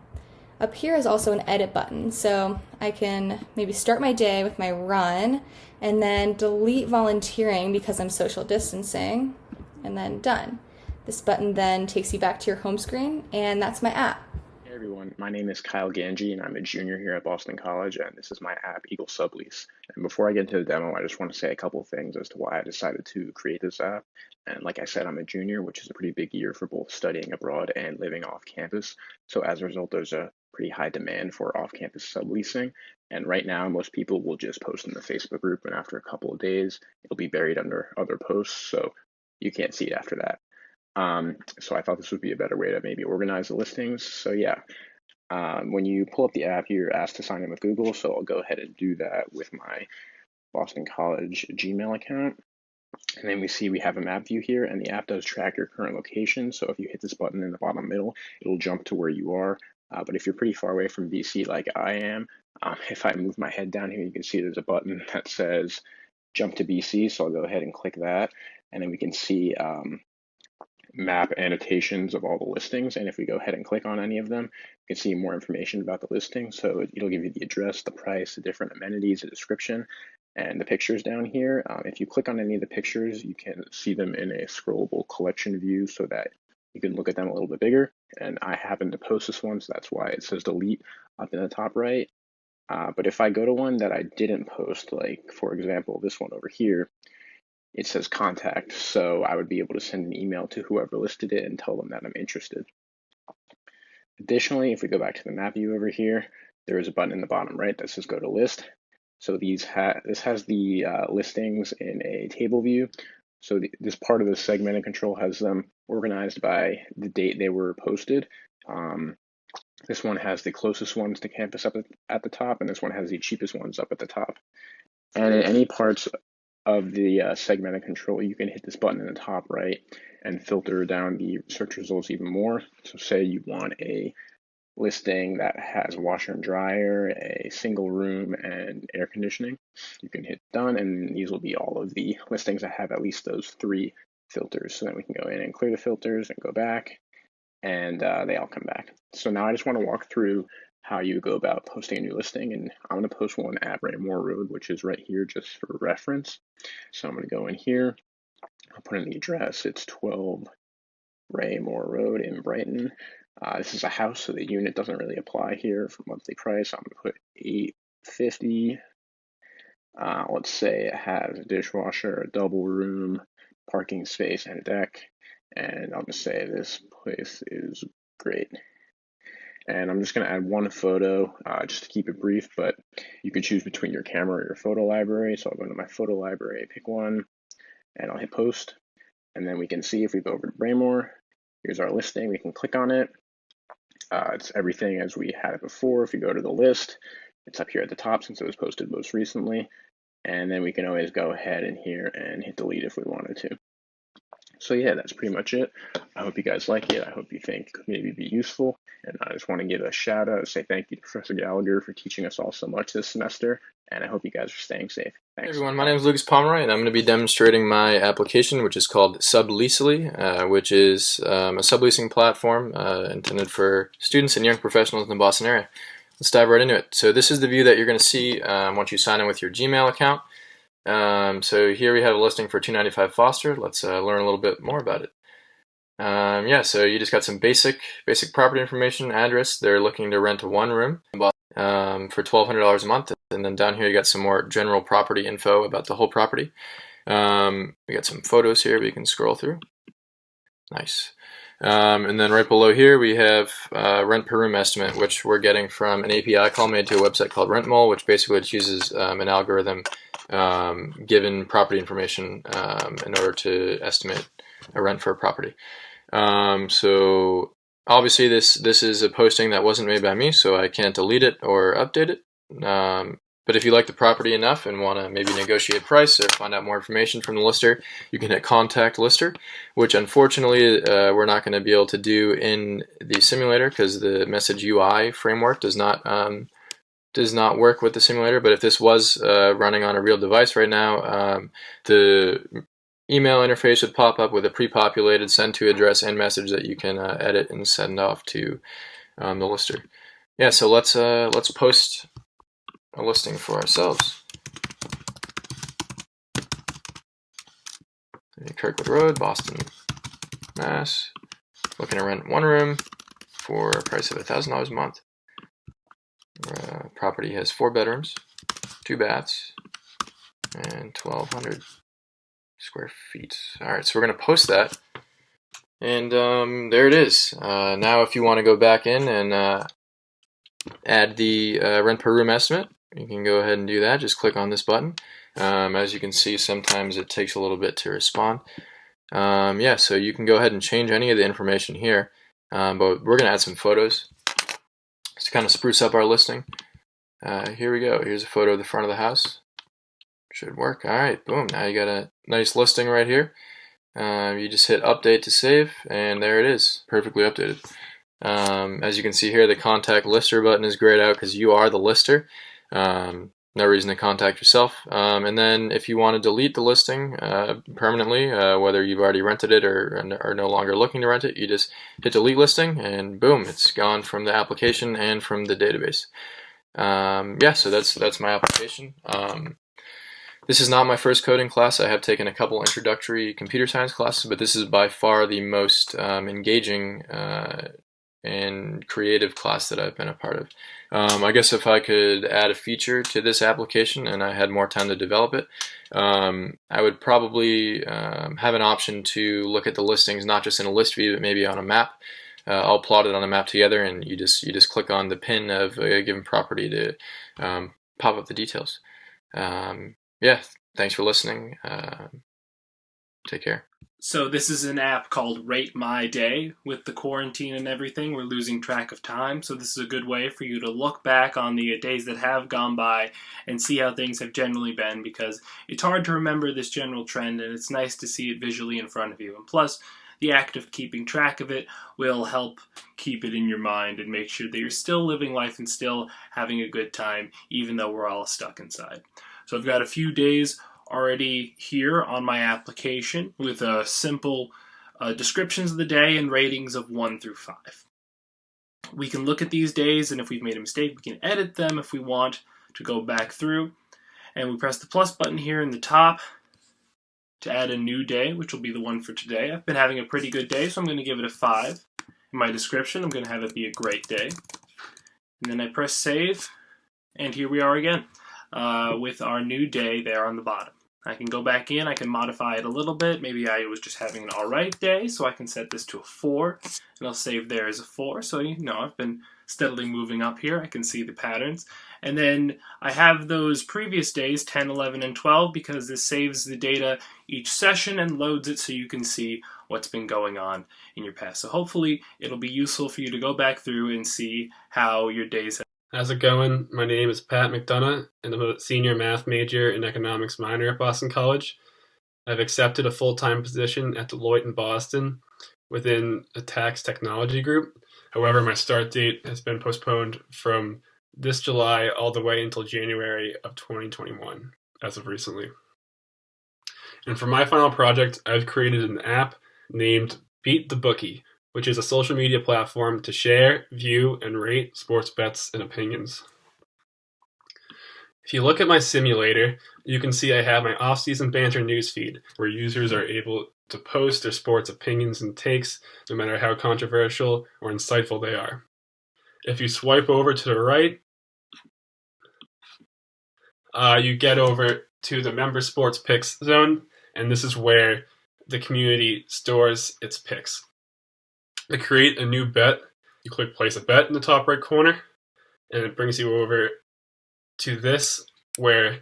Up here is also an edit button, so I can maybe start my day with my run and then delete volunteering because I'm social distancing, and then done. This button then takes you back to your home screen, and that's my app. Hey everyone, my name is Kyle Ganji and I'm a junior here at Boston College, and this is my app, Eagle Sublease. And before I get into the demo, I just want to say a couple of things as to why I decided to create this app. And like I said, I'm a junior, which is a pretty big year for both studying abroad and living off campus. So as a result, there's a pretty high demand for off-campus subleasing. And right now, most people will just post in the Facebook group, and after a couple of days, it'll be buried under other posts, so you can't see it after that. So I thought this would be a better way to maybe organize the listings. So yeah, when you pull up the app, you're asked to sign in with Google. So I'll go ahead and do that with my Boston College Gmail account. And then we see we have a map view here, and the app does track your current location. So if you hit this button in the bottom middle, it'll jump to where you are. But if you're pretty far away from BC like I am, if I move my head down here, you can see there's a button that says jump to BC. So I'll go ahead and click that. And then we can see map annotations of all the listings, and if we go ahead and click on any of them, you can see more information about the listing. So it'll give you the address, the price, the different amenities, the description, and the pictures down here. If you click on any of the pictures, you can see them in a scrollable collection view so that you can look at them a little bit bigger. And I happen to post this one, so that's why it says delete up in the top right. But if I go to one that I didn't post, like for example, this one over here, it says contact, so I would be able to send an email to whoever listed it and tell them that I'm interested. Additionally, if we go back to the map view over here, there is a button in the bottom right that says go to list. So this has the listings in a table view. So this part of the segmented control has them organized by the date they were posted. This one has the closest ones to campus up at the top, and this one has the cheapest ones up at the top. And in any parts of the segmented control, you can hit this button in the top right and filter down the search results even more. So say you want a listing that has a washer and dryer, a single room, and air conditioning. You can hit done, and these will be all of the listings that have at least those 3 filters. So then we can go in and clear the filters and go back, and they all come back. So now I just want to walk through how you go about posting a new listing, and I'm going to post one at Raymore Road, which is right here just for reference. So I'm going to go in here, I'll put in the address, it's 12 Raymore Road in Brighton. This is a house, so the unit doesn't really apply here for monthly price. I'm going to put $850. Let's say it has a dishwasher, a double room, parking space, and a deck. And I'll just say this place is great. And I'm just going to add one photo just to keep it brief, but you can choose between your camera or your photo library. So I'll go into my photo library, pick one, and I'll hit post. And then we can see if we go over to Braymore, here's our listing. We can click on it. It's everything as we had it before. If you go to the list, it's up here at the top since it was posted most recently. And then we can always go ahead in here and hit delete if we wanted to. So yeah, that's pretty much it. I hope you guys like it. I hope you think it could maybe be useful. And I just want to give a shout out and say thank you to Professor Gallagher for teaching us all so much this semester. And I hope you guys are staying safe. Thanks. Hey everyone, my name is Lucas Pomeroy, and I'm going to be demonstrating my application, which is called Subleasely, which is a subleasing platform intended for students and young professionals in the Boston area. Let's dive right into it. So this is the view that you're going to see once you sign in with your Gmail account. So here we have a listing for 295 Foster. Let's learn a little bit more about it. Yeah, so you just got some basic property information, address. They're looking to rent a 1-room for $1,200 a month. And then down here you got some more general property info about the whole property. We got some photos here we can scroll through. Nice. And then right below here we have rent per room estimate, which we're getting from an API call made to a website called RentMole, which basically just uses an algorithm given property information in order to estimate a rent for a property. So obviously this is a posting that wasn't made by me, so I can't delete it or update it. But if you like the property enough and want to maybe negotiate price or find out more information from the lister, you can hit contact lister, which unfortunately we're not going to be able to do in the simulator because the message UI framework does not work with the simulator. But if this was running on a real device right now, the email interface would pop up with a pre-populated send to address and message that you can edit and send off to the lister. yeah, so let's post a listing for ourselves. Kirkwood Road, Boston, Mass. Looking to rent one room for a price of $1,000 a month. Property has 4 bedrooms, 2 baths, and 1,200 square feet. All right, so we're going to post that. And there it is. Now if you want to go back in and add the rent per room estimate, you can go ahead and do that. Just click on this button. As you can see, sometimes it takes a little bit to respond. Yeah, so you can go ahead and change any of the information here, but we're going to add some photos to kind of spruce up our listing. Here we go. Here's a photo of the front of the house. Should work. All right, boom. Now you got a nice listing right here. You just hit update to save, and there it is, perfectly updated. As you can see here, the contact lister button is grayed out because you are the lister. No reason to contact yourself. And then if you want to delete the listing permanently, whether you've already rented it or are no longer looking to rent it, you just hit delete listing, and boom, it's gone from the application and from the database. Yeah, so that's my application. This is not my first coding class. I have taken a couple introductory computer science classes, but this is by far the most engaging and creative class that I've been a part of. I guess if I could add a feature to this application and I had more time to develop it, I would probably have an option to look at the listings not just in a list view, but maybe on a map. I'll plot it on a map together, and you just click on the pin of a given property to pop up the details. Yeah, thanks for listening. Take care. So this is an app called Rate My Day. With the quarantine and everything, we're losing track of time, so this is a good way for you to look back on the days that have gone by and see how things have generally been, because it's hard to remember this general trend, and it's nice to see it visually in front of you. And plus, the act of keeping track of it will help keep it in your mind and make sure that you're still living life and still having a good time, even though we're all stuck inside. So I've got a few days already here on my application with simple descriptions of the day and ratings of 1 through 5. We can look at these days, and if we've made a mistake, we can edit them if we want to go back through. And we press the plus button here in the top to add a new day, which will be the one for today. I've been having a pretty good day, so I'm going to give it a 5. In my description, I'm going to have it be a great day. And then I press save, and here we are again with our new day there on the bottom. I can go back in, I can modify it a little bit. Maybe I was just having an alright day, so I can set this to a 4, and I'll save there as a 4. So, you know, I've been steadily moving up here. I can see the patterns. And then I have those previous days, 10, 11, and 12, because this saves the data each session and loads it so you can see what's been going on in your past. So hopefully it'll be useful for you to go back through and see how your days have. How's it going? My name is Pat McDonough, and I'm a senior math major and economics minor at Boston College. I've accepted a full-time position at Deloitte in Boston within a tax technology group. However, my start date has been postponed from this July all the way until January of 2021, as of recently. And for my final project, I've created an app named Beat the Bookie, which is a social media platform to share, view, and rate sports bets and opinions. If you look at my simulator, you can see I have my off-season banter newsfeed, where users are able to post their sports opinions and takes, no matter how controversial or insightful they are. If you swipe over to the right, you get over to the member sports picks zone, and this is where the community stores its picks. To create a new bet, you click place a bet in the top right corner, and it brings you over to this where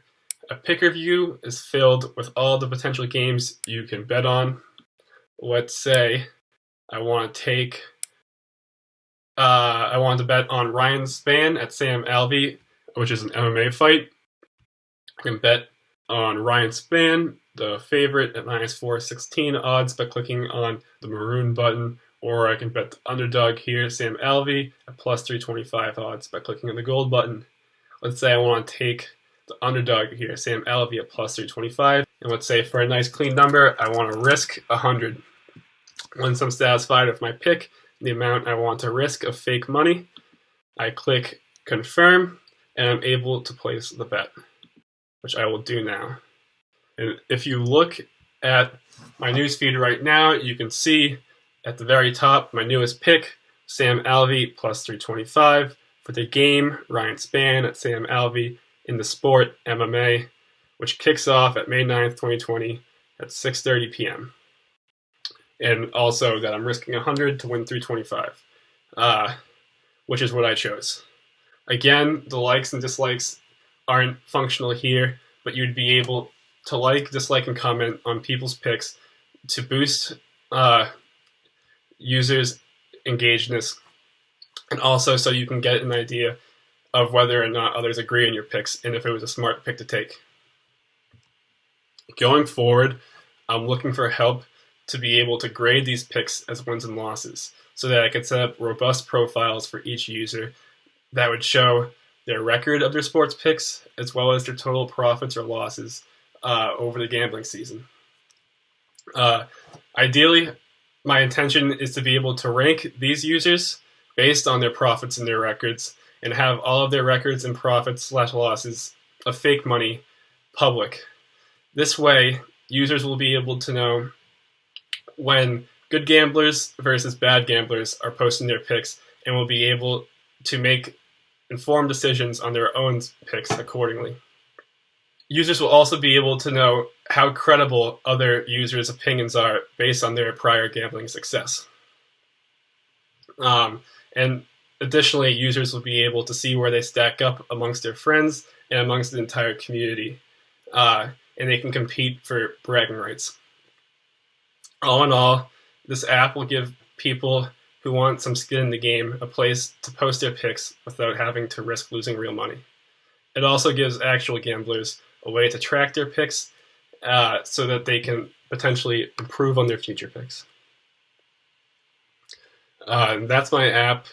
a picker view is filled with all the potential games you can bet on. Let's say I want to bet on Ryan Spann at Sam Alvey, which is an MMA fight. I can bet on Ryan Spann, the favorite, at minus 416 odds by clicking on the maroon button. Or I can bet the underdog here, Sam Alvey, at plus 325 odds by clicking on the gold button. Let's say I want to take the underdog here, Sam Alvey, at plus 325. And let's say for a nice clean number, I want to risk 100. Once I'm satisfied with my pick, the amount I want to risk of fake money, I click confirm, and I'm able to place the bet, which I will do now. And if you look at my newsfeed right now, you can see at the very top my newest pick, Sam Alvey plus 325. For the game, Ryan Spann at Sam Alvey. In the sport, MMA, which kicks off at May 9th, 2020 at 6:30 p.m. And also that I'm risking 100 to win 325, which is what I chose. Again, the likes and dislikes aren't functional here, but you'd be able to like, dislike, and comment on people's picks to boost users' engagements, and also so you can get an idea of whether or not others agree on your picks and if it was a smart pick to take. Going forward, I'm looking for help to be able to grade these picks as wins and losses so that I can set up robust profiles for each user that would show their record of their sports picks as well as their total profits or losses over the gambling season. Ideally, my intention is to be able to rank these users based on their profits and their records and have all of their records and profits/losses of fake money public. This way, users will be able to know when good gamblers versus bad gamblers are posting their picks and will be able to make informed decisions on their own picks accordingly. Users will also be able to know how credible other users' opinions are based on their prior gambling success. And additionally, users will be able to see where they stack up amongst their friends and amongst the entire community. And they can compete for bragging rights. All in all, this app will give people who want some skin in the game a place to post their picks without having to risk losing real money. It also gives actual gamblers a way to track their picks so that they can potentially improve on their future picks. That's my app.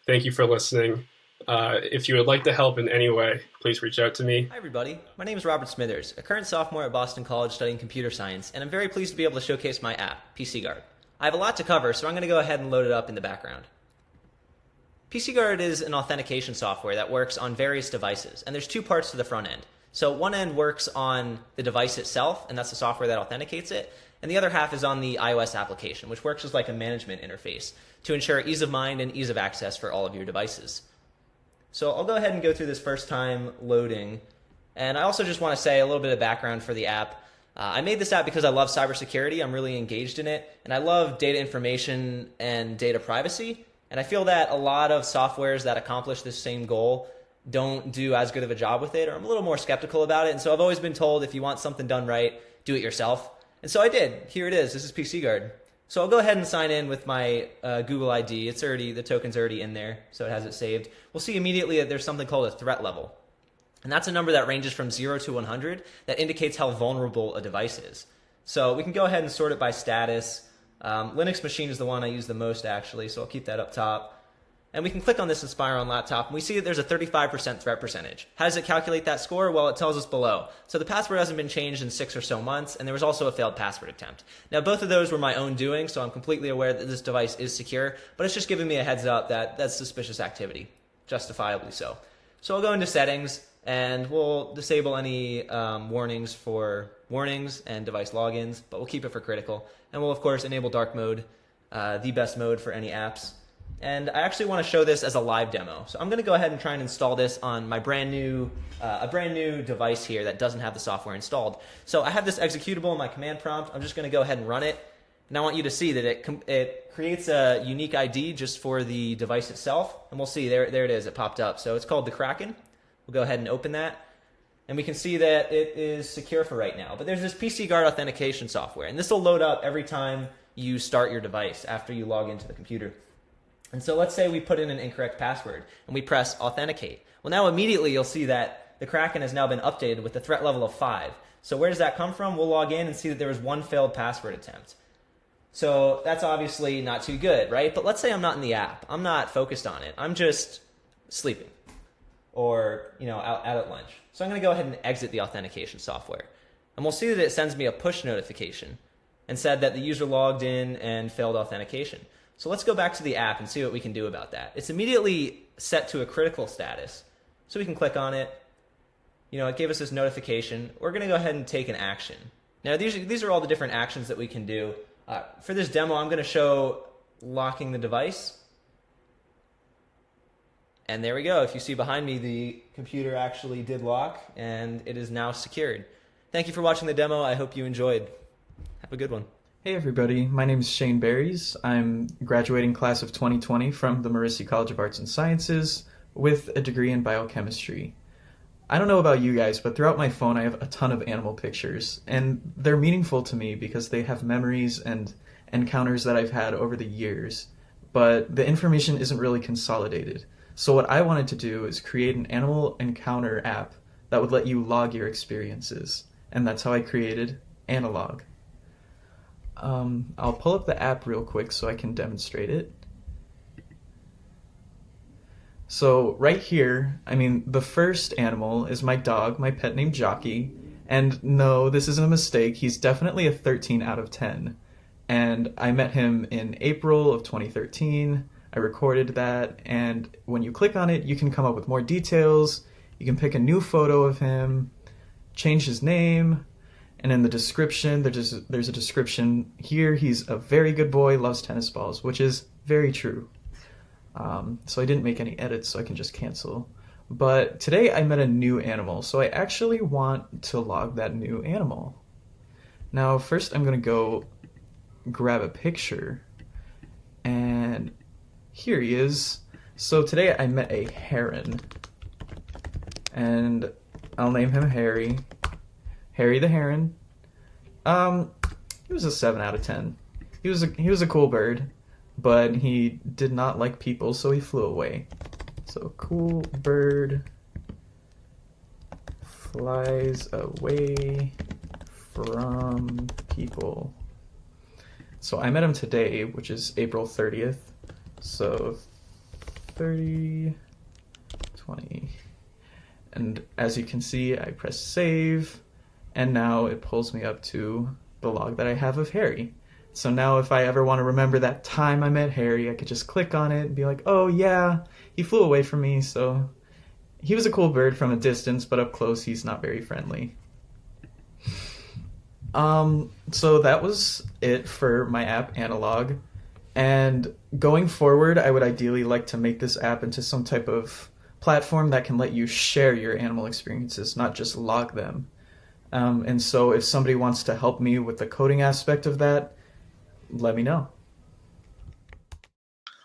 Thank you for listening. If you would like to help in any way, please reach out to me. Hi everybody, my name is Robert Smithers, a current sophomore at Boston College studying computer science, and I'm very pleased to be able to showcase my app, PC Guard. I have a lot to cover, so I'm going to go ahead and load it up in the background. PC Guard is an authentication software that works on various devices, and there's two parts to the front end. So one end works on the device itself, and that's the software that authenticates it, and the other half is on the iOS application, which works as like a management interface to ensure ease of mind and ease of access for all of your devices. So I'll go ahead and go through this first time loading, and I also just want to say a little bit of background for the app. I made this app because I love cybersecurity, I'm really engaged in it, and I love data information and data privacy, and I feel that a lot of softwares that accomplish this same goal don't do as good of a job with it, or I'm a little more skeptical about it, and so I've always been told if you want something done right, do it yourself. And so I did. Here it is. This is PC Guard. So I'll go ahead and sign in with my Google ID. It's already, the token's already in there, so it has it saved. We'll see immediately that there's something called a threat level. And that's a number that ranges from 0 to 100 that indicates how vulnerable a device is. So we can go ahead and sort it by status. Linux machine is the one I use the most actually, so I'll keep that up top. And we can click on this Inspire on laptop, and we see that there's a 35% threat percentage. How does it calculate that score? Well, it tells us below. So the password hasn't been changed in 6 or so months, and there was also a failed password attempt. Now, both of those were my own doing, so I'm completely aware that this device is secure, but it's just giving me a heads up that that's suspicious activity, justifiably so. So I'll go into settings, and we'll disable any warnings for warnings and device logins, but we'll keep it for critical. And we'll, of course, enable dark mode, the best mode for any apps. And I actually want to show this as a live demo. So I'm going to go ahead and try and install this on my a brand new device here that doesn't have the software installed. So I have this executable in my command prompt. I'm just going to go ahead and run it. And I want you to see that it creates a unique ID just for the device itself. And we'll see, there it is, it popped up. So it's called the Kraken. We'll go ahead and open that. And we can see that it is secure for right now. But there's this PC Guard authentication software. And this will load up every time you start your device after you log into the computer. And so let's say we put in an incorrect password and we press authenticate. Well, now immediately you'll see that the Kraken has now been updated with a threat level of 5. So where does that come from? We'll log in and see that there was one failed password attempt. So that's obviously not too good, right? But let's say I'm not in the app. I'm not focused on it. I'm just sleeping or, out at lunch. So I'm going to go ahead and exit the authentication software. And we'll see that it sends me a push notification and said that the user logged in and failed authentication. So let's go back to the app and see what we can do about that. It's immediately set to a critical status. So we can click on it. It gave us this notification. We're going to go ahead and take an action. Now, these are all the different actions that we can do. For this demo, I'm going to show locking the device. And there we go. If you see behind me, the computer actually did lock, and it is now secured. Thank you for watching the demo. I hope you enjoyed. Have a good one. Hey everybody, my name is Shane Berries. I'm graduating class of 2020 from the Morrisey College of Arts and Sciences with a degree in biochemistry. I don't know about you guys, but throughout my phone I have a ton of animal pictures, and they're meaningful to me because they have memories and encounters that I've had over the years, but the information isn't really consolidated. So what I wanted to do is create an animal encounter app that would let you log your experiences, and that's how I created Analog. I'll pull up the app real quick so I can demonstrate it. So right here, the first animal is my dog, my pet named Jockey. And no, this isn't a mistake. He's definitely a 13 out of 10. And I met him in April of 2013. I recorded that. And when you click on it, you can come up with more details. You can pick a new photo of him, change his name. And in the description, there's a description here. He's a very good boy, loves tennis balls, which is very true. So I didn't make any edits, so I can just cancel. But today I met a new animal, so I actually want to log that new animal. Now, first I'm going to go grab a picture. And here he is. So today I met a heron. And I'll name him Harry. Harry the Heron. He was a 7 out of 10. He was a cool bird, but he did not like people, so he flew away. So cool bird flies away from people. So I met him today, which is April 30th. So 30, 20. And as you can see, I press save. And now it pulls me up to the log that I have of Harry. So now if I ever want to remember that time I met Harry, I could just click on it and be like, oh yeah, he flew away from me, so he was a cool bird from a distance, but up close he's not very friendly. So that was it for my app Analog. And going forward, I would ideally like to make this app into some type of platform that can let you share your animal experiences, not just log them. And so if somebody wants to help me with the coding aspect of that, let me know.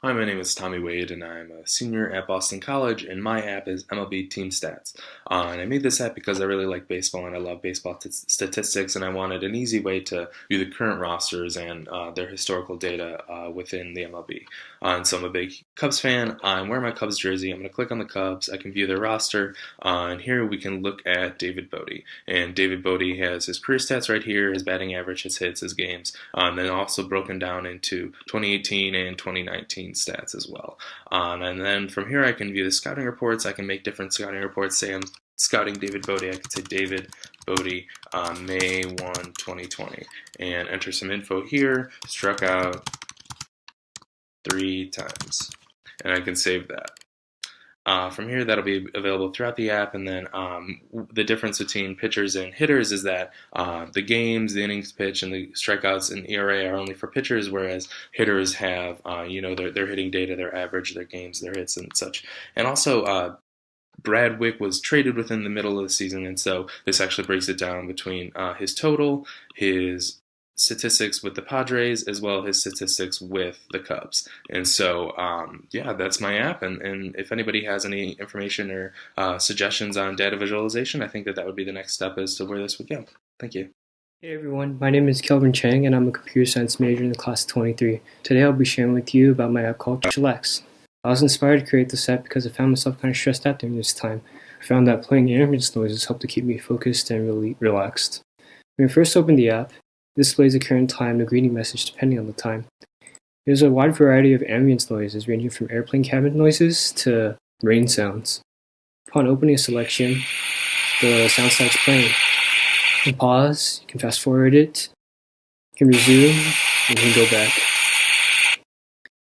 Hi, my name is Tommy Wade, and I'm a senior at Boston College, and my app is MLB Team Stats. And I made this app because I really like baseball, and I love baseball statistics, and I wanted an easy way to view the current rosters and their historical data within the MLB. And so I'm a big Cubs fan. I'm wearing my Cubs jersey. I'm going to click on the Cubs. I can view their roster, and here we can look at David Bodie. And David Bodie has his career stats right here, his batting average, his hits, his games, and then also broken down into 2018 and 2019 stats as well. And then from here I can view the scouting reports. I can make different scouting reports. Say I'm scouting David Bodie, I could say David Bodie May 1, 2020 and enter some info here. Struck out 3 times, and I can save that. From here, that'll be available throughout the app, and then the difference between pitchers and hitters is that the games, the innings pitched, and the strikeouts and ERA are only for pitchers, whereas hitters have, their hitting data, their average, their games, their hits, and such. And also, Brad Wick was traded within the middle of the season, and so this actually breaks it down between his total, his statistics with the Padres, as well as his statistics with the Cubs. And so, that's my app. And if anybody has any information or suggestions on data visualization, I think that would be the next step as to where this would go. Thank you. Hey everyone, my name is Kelvin Chang, and I'm a computer science major in the class of 23. Today I'll be sharing with you about my app called Chillax. I was inspired to create this app because I found myself kind of stressed out during this time. I found that playing ambience noises helped to keep me focused and really relaxed. When I first opened the app, it displays the current time and a greeting message depending on the time. There's a wide variety of ambience noises ranging from airplane cabin noises to rain sounds. Upon opening a selection, the sound starts playing. You can pause, you can fast forward it, you can resume, and you can go back.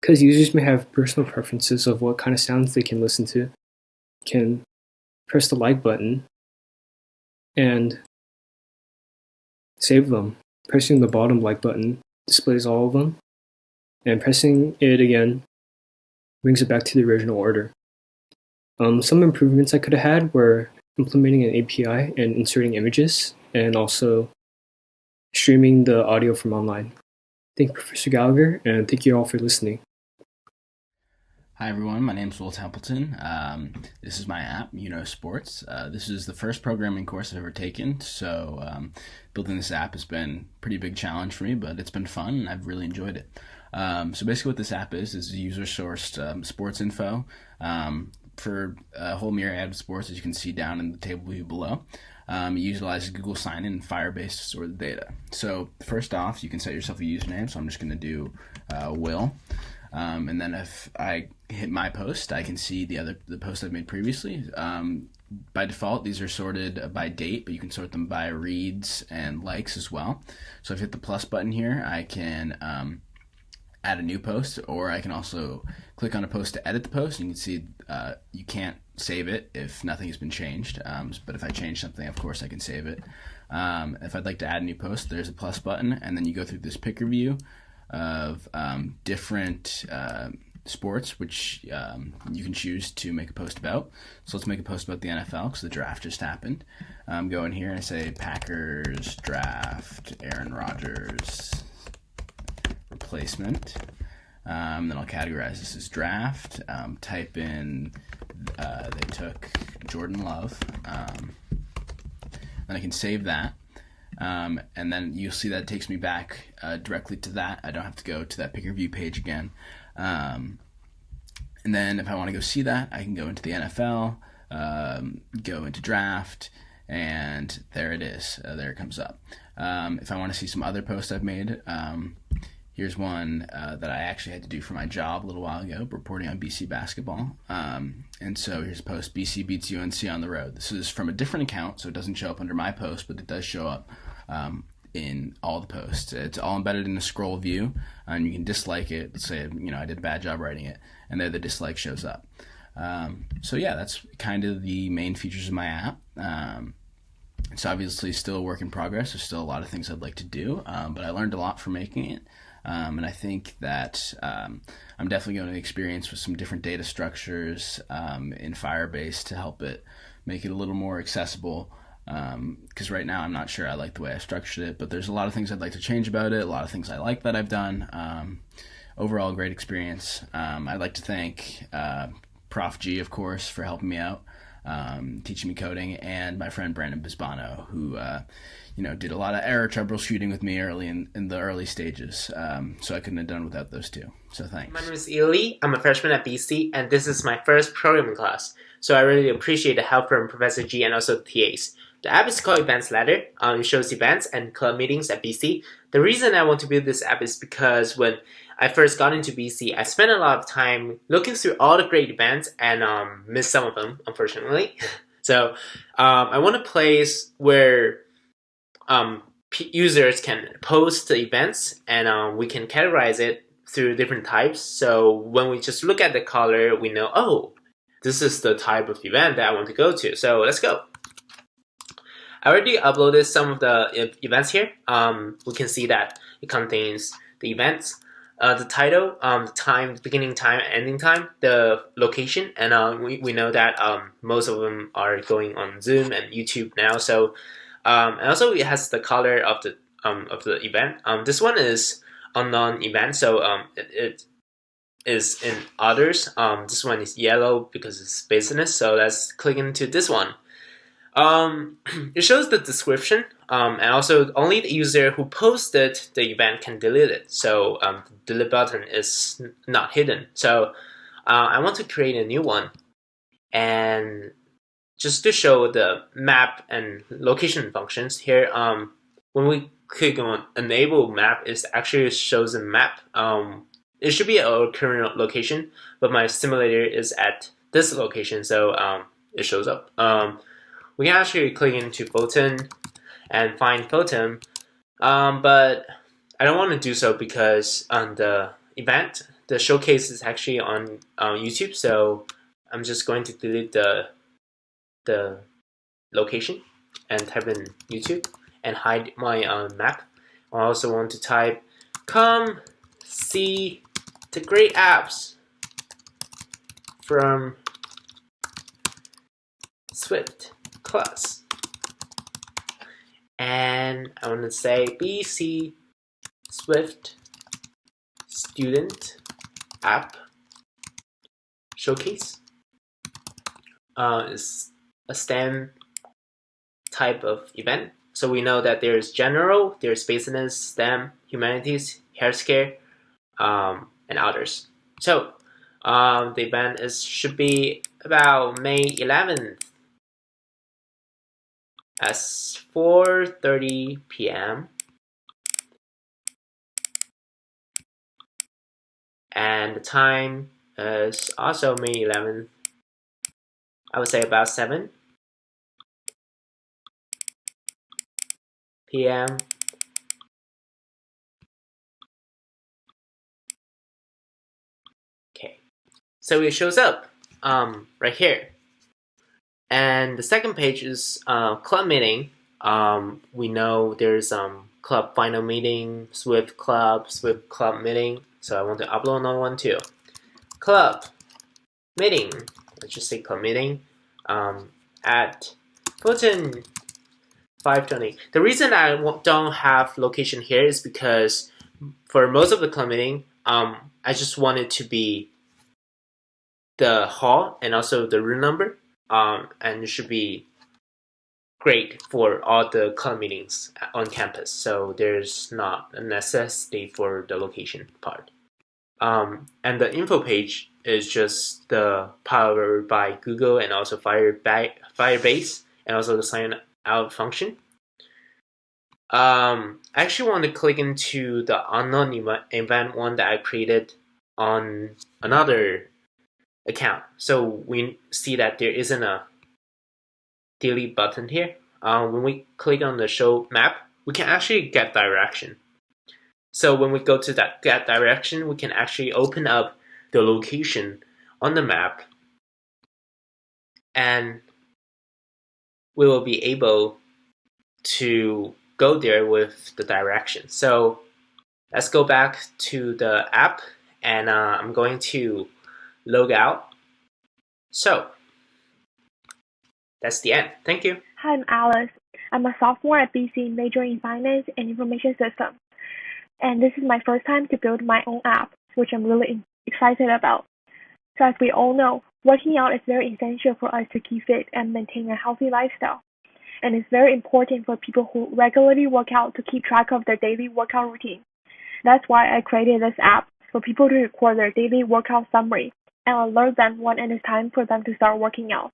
Because users may have personal preferences of what kind of sounds they can listen to, can press the like button and save them. Pressing the bottom like button displays all of them, and pressing it again brings it back to the original order. Some improvements I could have had were implementing an API and inserting images, and also streaming the audio from online. Thank you, Professor Gallagher, and thank you all for listening. Hi everyone, my name is Will Templeton. This is my app, Sports. This is the first programming course I've ever taken, so building this app has been a pretty big challenge for me, but it's been fun and I've really enjoyed it. So basically what this app is user-sourced sports info for a whole myriad of sports, as you can see down in the table view below. It utilizes Google Sign-In and Firebase to store the data. So first off, you can set yourself a username, so I'm just going to do Will. And then if I hit my post, I can see the post I've made previously. By default, these are sorted by date, but you can sort them by reads and likes as well. So if I hit the plus button here, I can add a new post, or I can also click on a post to edit the post. And you can see you can't save it if nothing has been changed. But if I change something, of course, I can save it. If I'd like to add a new post, there's a plus button, and then you go through this picker view of different sports which you can choose to make a post about. So let's make a post about the NFL because the draft just happened. Go in here and I say Packers draft Aaron Rodgers replacement. Then I'll categorize this as draft. Type in they took Jordan Love. Then I can save that. And then you'll see that it takes me back directly to that. I don't have to go to that picker view page again. And then if I want to go see that, I can go into the NFL, go into draft, and there it is. There it comes up. If I want to see some other posts I've made, here's one that I actually had to do for my job a little while ago, reporting on BC basketball. And so here's a post, BC beats UNC on the road. This is from a different account, so it doesn't show up under my post, but it does show up in all the posts. It's all embedded in a scroll view, and you can dislike it. Let's say, I did a bad job writing it, and there the dislike shows up. So yeah, that's kind of the main features of my app. It's obviously still a work in progress. There's still a lot of things I'd like to do, but I learned a lot from making it. And I think that I'm definitely going to experience with some different data structures in Firebase to help it make it a little more accessible. Because right now I'm not sure I like the way I structured it, but there's a lot of things I'd like to change about it, a lot of things I like that I've done. Overall, great experience. I'd like to thank Prof G, of course, for helping me out, teaching me coding, and my friend Brandon Bisbano, who did a lot of error troubleshooting with me early in the early stages. So I couldn't have done without those two. So thanks. My name is Ely. I'm a freshman at BC, and this is my first programming class. So I really appreciate the help from Professor G and also the TAs. The app is called Events Ladder. It shows events and club meetings at BC. The reason I want to build this app is because when I first got into BC, I spent a lot of time looking through all the great events and missed some of them, unfortunately. So I want a place where users can post the events and we can categorize it through different types. So when we just look at the color, we know, oh, this is the type of event that I want to go to. So let's go. I already uploaded some of the events here. We can see that it contains the events, the title, the time, beginning time, ending time, the location, and we know that most of them are going on Zoom and YouTube now. So and also it has the color of the event. This one is unknown event, so it is in others. This one is yellow because it's business. So let's click into this one. It shows the description, and also only the user who posted the event can delete it. So the delete button is not hidden. So I want to create a new one, and just to show the map and location functions here, when we click on enable map, it actually shows a map. It should be our current location, but my simulator is at this location, so it shows up. We can actually click into Photon and find Photon, but I don't want to do so because on the event, the showcase is actually on YouTube, so I'm just going to delete the location and type in YouTube and hide my map. I also want to type, come see the great apps from Swift class. And I want to say BC Swift student app showcase. Is a STEM type of event. So we know that there's general, there's business, STEM, humanities, healthcare, and others. So the event should be about May 11th at 4:30 p.m. And the time is also May 11th. I would say about 7 p.m. Okay, so it shows up right here. And the second page is club meeting. We know there's club final meeting, Swift club meeting. So I want to upload another one too. Club meeting. Let's just say club meeting at Fulton 520. The reason I don't have location here is because for most of the club meeting, I just want it to be the hall and also the room number. And it should be great for all the club meetings on campus. So there's not a necessity for the location part. And the info page is just the powered by Google and also Firebase and also the sign out function. I actually want to click into the unknown event one that I created on another account. So we see that there isn't a delete button here. When we click on the show map, we can actually get direction. So when we go to that get direction, we can actually open up the location on the map and we will be able to go there with the direction. So let's go back to the app and I'm going to log out. So that's the end. Thank you. Hi, I'm Alice. I'm a sophomore at BC majoring in finance and information systems. And this is my first time to build my own app, which I'm really excited about. So as we all know, working out is very essential for us to keep fit and maintain a healthy lifestyle. And it's very important for people who regularly work out to keep track of their daily workout routine. That's why I created this app for people to record their daily workout summary and alert them when it is time for them to start working out.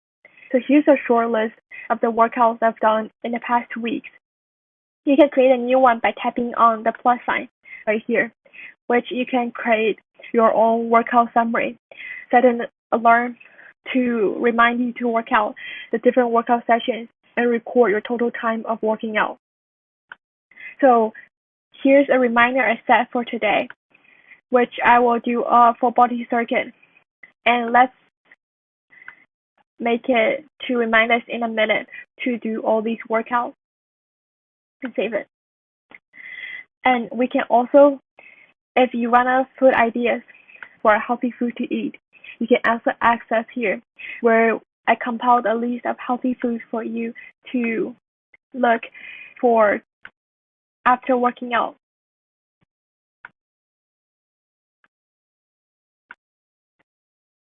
So here's a short list of the workouts I've done in the past 2 weeks. You can create a new one by tapping on the plus sign right here, which you can create your own workout summary. Set an alarm to remind you to work out the different workout sessions and record your total time of working out. So here's a reminder I set for today, which I will do a full body circuit. And let's make it to remind us in a minute to do all these workouts and save it. And we can also, if you run out of food ideas for healthy food to eat, you can also access here where I compiled a list of healthy foods for you to look for after working out.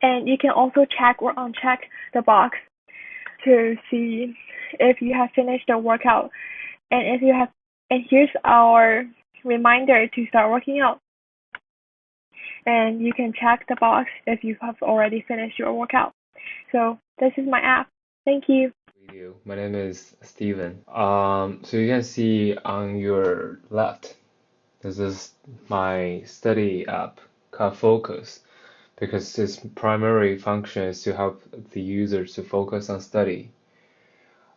And you can also check or uncheck the box to see if you have finished the workout. And if you have, and here's our reminder to start working out. And you can check the box if you have already finished your workout. So this is my app. Thank you. My name is Steven. So you can see on your left, this is my study app called Focus, because its primary function is to help the users to focus on study.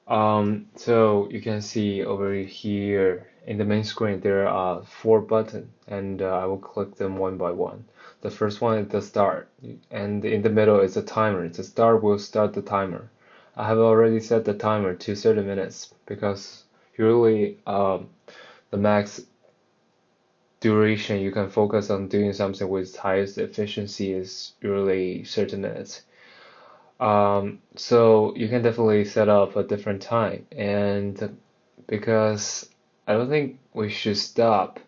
So you can see over here in the main screen there are 4 buttons, and I will click them one by one. The first one is the start, and in the middle is a timer. The start will start the timer. I have already set the timer to 30 minutes because usually the max duration you can focus on doing something with highest efficiency is usually 30 minutes. So you can definitely set up a different time, and because I don't think we should stop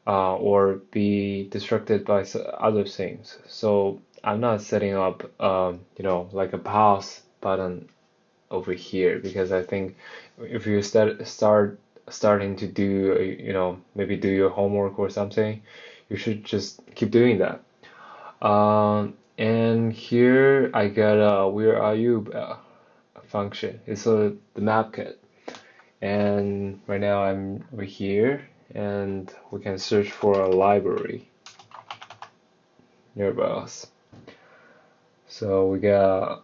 or be distracted by other things. So I'm not setting up, like a pause button over here because I think if you starting to do, maybe do your homework or something, you should just keep doing that. And here I got a where are you function. It's the map kit. And right now I'm over here and we can search for a library nearby us. So we got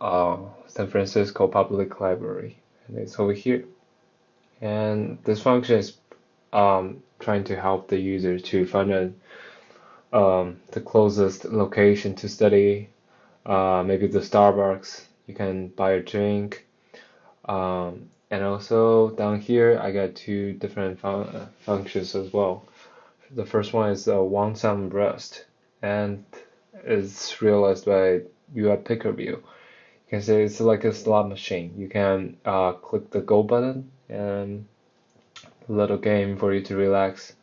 San Francisco Public Library and it's over here. And this function is trying to help the user to find the closest location to study, maybe the Starbucks, you can buy a drink. And also down here, I got 2 different functions as well. The first one is want some rest, and it's realized by UI Picker View. You can say it's like a slot machine. You can click the go button and a little game for you to relax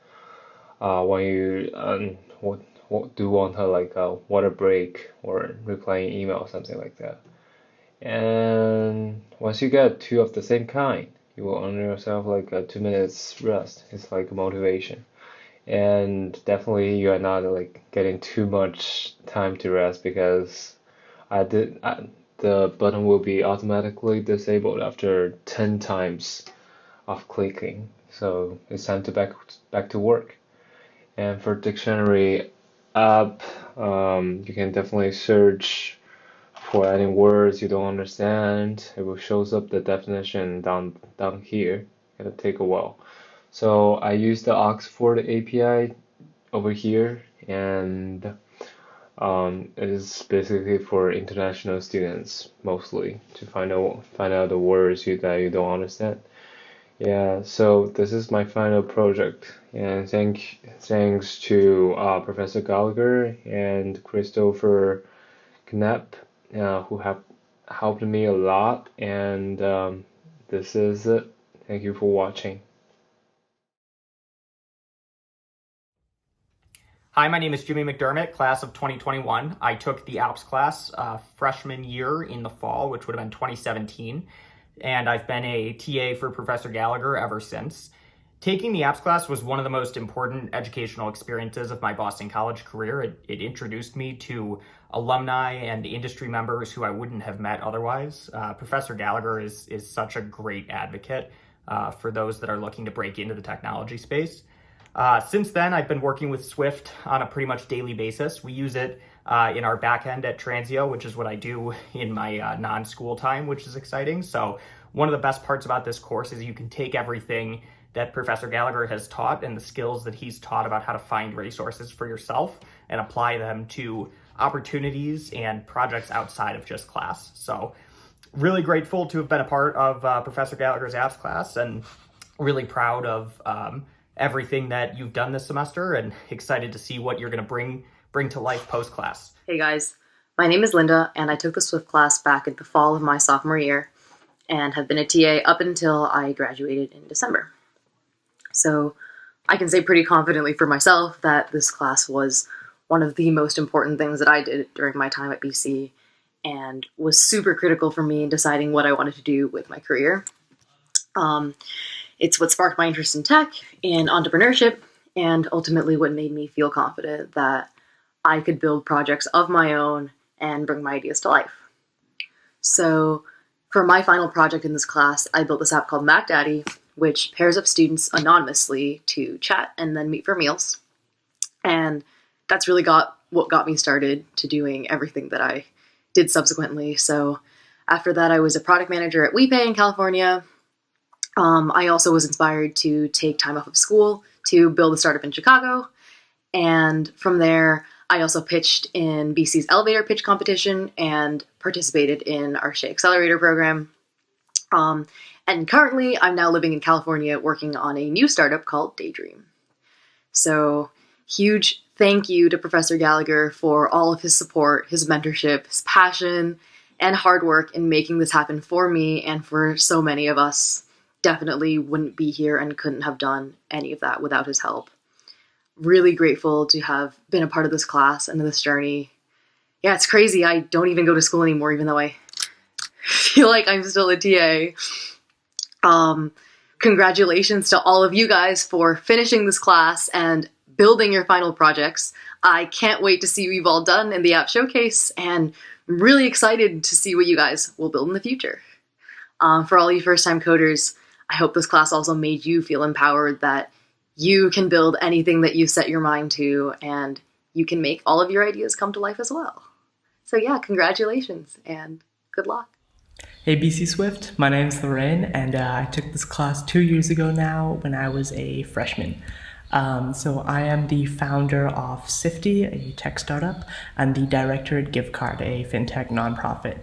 when you do want like a water break or replying email or something like that. And once you get 2 of the same kind, you will earn yourself like a 2 minutes rest. It's like motivation. And definitely you are not like getting too much time to rest because the button will be automatically disabled after 10 times of clicking. So it's time to back to work. And for dictionary app, you can definitely search for any words you don't understand. It will shows up the definition down here. It'll take a while. So I use the Oxford API over here, and it is basically for international students mostly to find out the words that you don't understand. Yeah, so this is my final project, and thanks to Professor Gallagher and Christopher Knapp, who have helped me a lot, and this is it. Thank you for watching. Hi, my name is Jimmy McDermott, class of 2021. I took the ALPS class freshman year in the fall, which would have been 2017, and I've been a TA for Professor Gallagher ever since. Taking the APS class was one of the most important educational experiences of my Boston College career. It introduced me to alumni and industry members who I wouldn't have met otherwise. Professor Gallagher is such a great advocate for those that are looking to break into the technology space. Since then, I've been working with Swift on a pretty much daily basis. We use it in our backend at Transio, which is what I do in my non-school time, which is exciting. So one of the best parts about this course is you can take everything that Professor Gallagher has taught and the skills that he's taught about how to find resources for yourself and apply them to opportunities and projects outside of just class. So really grateful to have been a part of Professor Gallagher's apps class and really proud of everything that you've done this semester and excited to see what you're going to bring to life post-class. Hey guys, my name is Linda and I took the Swift class back in the fall of my sophomore year and have been a TA up until I graduated in December. So I can say pretty confidently for myself that this class was one of the most important things that I did during my time at BC and was super critical for me in deciding what I wanted to do with my career. It's what sparked my interest in tech and entrepreneurship, and ultimately what made me feel confident that I could build projects of my own and bring my ideas to life. So for my final project in this class, I built this app called MacDaddy, which pairs up students anonymously to chat and then meet for meals. And that's really what got me started to doing everything that I did subsequently. So After that, I was a product manager at WePay in California. I also was inspired to take time off of school to build a startup in Chicago. And from there, I also pitched in BC's elevator pitch competition and participated in our Shea Accelerator program. And currently, I'm now living in California working on a new startup called Daydream. So, huge thank you to Professor Gallagher for all of his support, his mentorship, his passion, and hard work in making this happen for me and for so many of us. Definitely wouldn't be here and couldn't have done any of that without his help. Really grateful to have been a part of this class and this journey. Yeah, it's crazy. I don't even go to school anymore, even though I feel like I'm still a TA. Congratulations to all of you guys for finishing this class and building your final projects. I can't wait to see what you've all done in the app showcase, and I'm really excited to see what you guys will build in the future. For all you first-time coders, I hope this class also made you feel empowered that you can build anything that you set your mind to, and you can make all of your ideas come to life as well. So yeah, congratulations and good luck. Hey BC Swift, my name's Lorraine, and I took this class 2 years ago now when I was a freshman. So I am the founder of Sifty, a tech startup, and the director at GiveCard, a fintech nonprofit.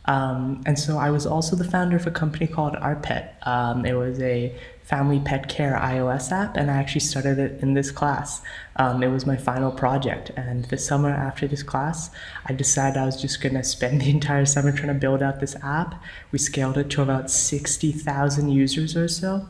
And so I was also the founder of a company called Our Pet. It was a family pet care iOS app, and I actually started it in this class. It was my final project, and the summer after this class, I decided I was just gonna spend the entire summer trying to build out this app. We scaled it to about 60,000 users or so.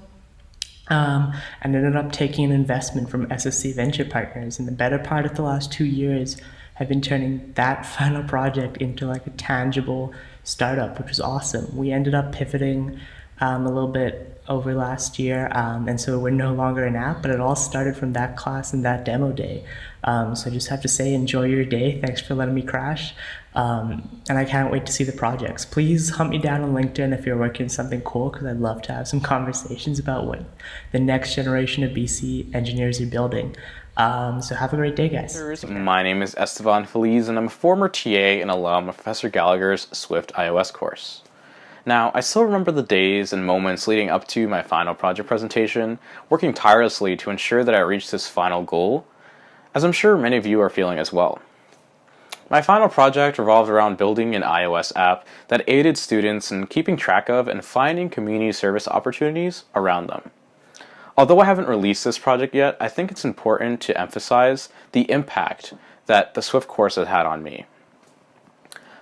And ended up taking an investment from SSC Venture Partners. And the better part of the last 2 years have been turning that final project into like a tangible startup, which was awesome. We ended up pivoting a little bit over last year, and so we're no longer an app, but it all started from that class and that demo day. So I just have to say, enjoy your day. Thanks for letting me crash. And I can't wait to see the projects. Please hunt me down on LinkedIn if you're working on something cool, because I'd love to have some conversations about what the next generation of BC engineers are building. So have a great day, guys. My name is Esteban Feliz, and I'm a former TA and alum of Professor Gallagher's Swift iOS course. Now, I still remember the days and moments leading up to my final project presentation, working tirelessly to ensure that I reached this final goal, as I'm sure many of you are feeling as well. My final project revolved around building an iOS app that aided students in keeping track of and finding community service opportunities around them. Although I haven't released this project yet, I think it's important to emphasize the impact that the Swift course has had on me.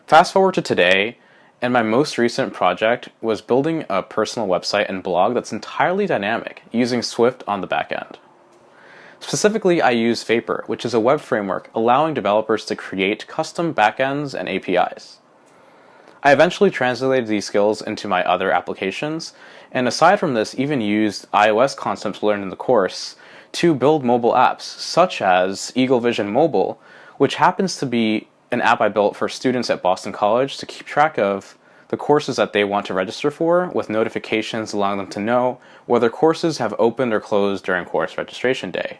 Fast forward to today, and my most recent project was building a personal website and blog that's entirely dynamic, using Swift on the back end. Specifically, I use Vapor, which is a web framework allowing developers to create custom backends and APIs. I eventually translated these skills into my other applications, and aside from this, even used iOS concepts learned in the course to build mobile apps, such as Eagle Vision Mobile, which happens to be an app I built for students at Boston College to keep track of the courses that they want to register for, with notifications allowing them to know whether courses have opened or closed during course registration day.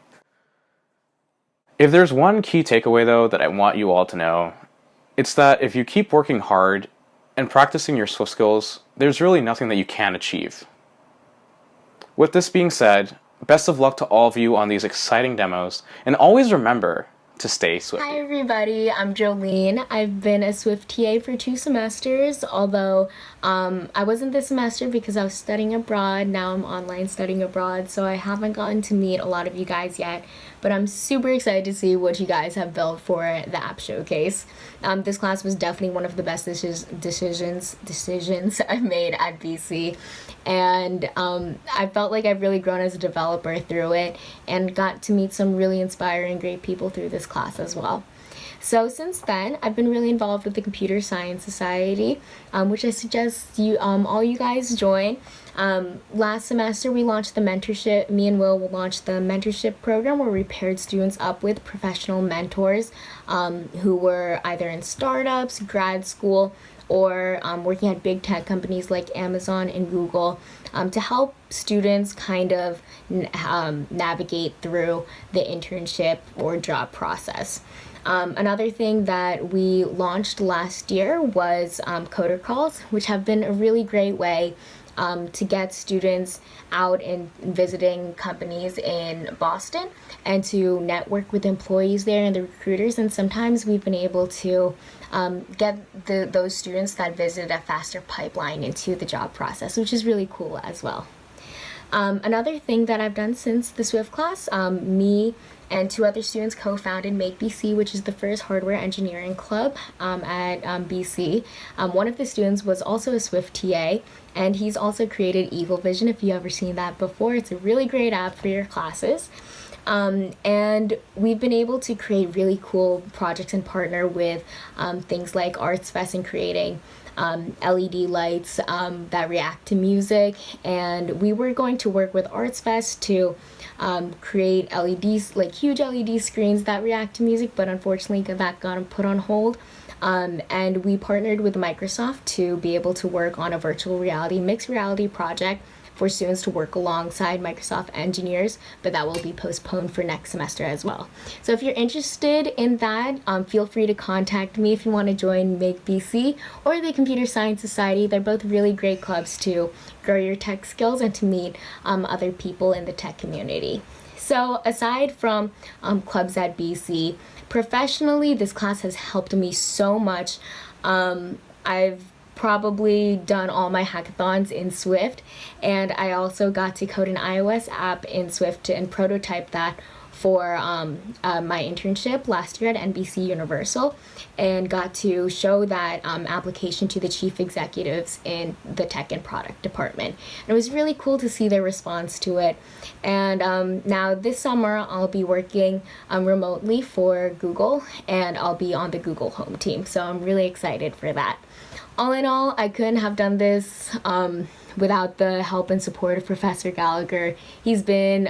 If there's one key takeaway, though, that I want you all to know, it's that if you keep working hard and practicing your Swift skills, there's really nothing that you can't achieve. With this being said, best of luck to all of you on these exciting demos, and always remember to stay Swift. Hi everybody, I'm Jolene. I've been a Swift TA for 2 semesters, although I wasn't this semester because I was studying abroad. Now I'm online studying abroad, so I haven't gotten to meet a lot of you guys yet, but I'm super excited to see what you guys have built for the app showcase. This class was definitely one of the best decisions I've made at BC, and I felt like I've really grown as a developer through it and got to meet some really inspiring, great people through this class as well. So since then, I've been really involved with the Computer Science Society, which I suggest you all you guys join. Last semester we launched the mentorship, me and Will launched the mentorship program where we paired students up with professional mentors who were either in startups, grad school, or working at big tech companies like Amazon and Google to help students kind of navigate through the internship or job process. Another thing that we launched last year was coder calls, which have been a really great way to get students out and visiting companies in Boston and to network with employees there and the recruiters. And sometimes we've been able to get those students that visit a faster pipeline into the job process, which is really cool as well. Another thing that I've done since the Swift class, me and 2 other students co-founded Make BC, which is the first hardware engineering club at BC. One of the students was also a Swift TA, and he's also created Evil Vision, if you've ever seen that before. It's a really great app for your classes. And we've been able to create really cool projects and partner with things like Arts Fest and creating LED lights that react to music. And we were going to work with Arts Fest to create LEDs, like huge LED screens that react to music, but unfortunately that got put on hold. And we partnered with Microsoft to be able to work on a virtual reality, mixed reality project for students to work alongside Microsoft engineers, but that will be postponed for next semester as well. So if you're interested in that, feel free to contact me if you want to join Make BC or the Computer Science Society. They're both really great clubs to grow your tech skills and to meet other people in the tech community. So aside from clubs at BC, professionally, this class has helped me so much. I've probably done all my hackathons in Swift, and I also got to code an iOS app in Swift and prototype that for my internship last year at NBC Universal, and got to show that application to the chief executives in the tech and product department. And it was really cool to see their response to it. And now this summer I'll be working remotely for Google, and I'll be on the Google Home team, so I'm really excited for that. All in all, I couldn't have done this without the help and support of Professor Gallagher. He's been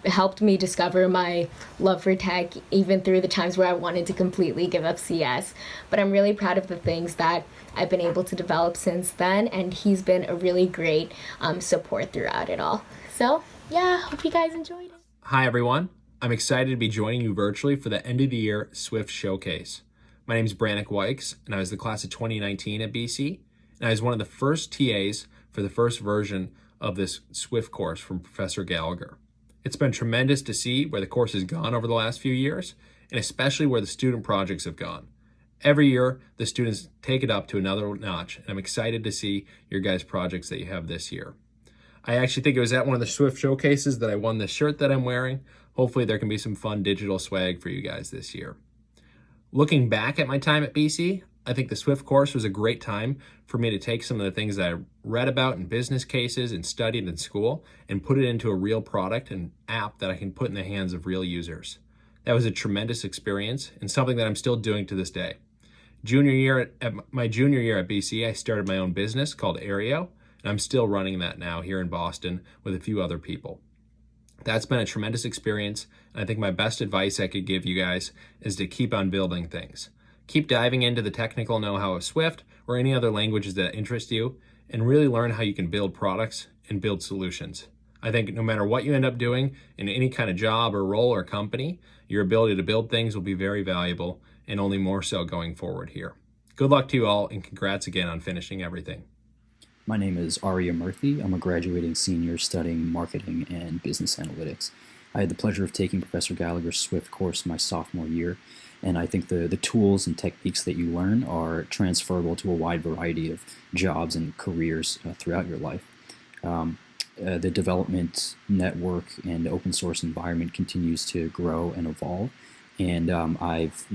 helped me discover my love for tech, even through the times where I wanted to completely give up CS. But I'm really proud of the things that I've been able to develop since then, and he's been a really great support throughout it all. So yeah, hope you guys enjoyed it. Hi everyone, I'm excited to be joining you virtually for the end of the year Swift Showcase. My name is Brannick Wykes, and I was the class of 2019 at BC, and I was one of the first TAs for the first version of this Swift course from Professor Gallagher. It's been tremendous to see where the course has gone over the last few years, and especially where the student projects have gone. Every year, the students take it up to another notch, and I'm excited to see your guys' projects that you have this year. I actually think it was at one of the Swift showcases that I won this shirt that I'm wearing. Hopefully there can be some fun digital swag for you guys this year. Looking back at my time at BC, I think the Swift course was a great time for me to take some of the things that I read about in business cases and studied in school and put it into a real product and app that I can put in the hands of real users. That was a tremendous experience and something that I'm still doing to this day. My junior year at BC, I started my own business called Aereo, and I'm still running that now here in Boston with a few other people. That's been a tremendous experience, and I think my best advice I could give you guys is to keep on building things. Keep diving into the technical know-how of Swift or any other languages that interest you, and really learn how you can build products and build solutions. I think no matter what you end up doing in any kind of job or role or company, your ability to build things will be very valuable, and only more so going forward here. Good luck to you all, and congrats again on finishing everything. My name is Arya Murthy. I'm a graduating senior studying marketing and business analytics. I had the pleasure of taking Professor Gallagher's Swift course my sophomore year, and I think the tools and techniques that you learn are transferable to a wide variety of jobs and careers throughout your life. The development network and open source environment continues to grow and evolve, and I've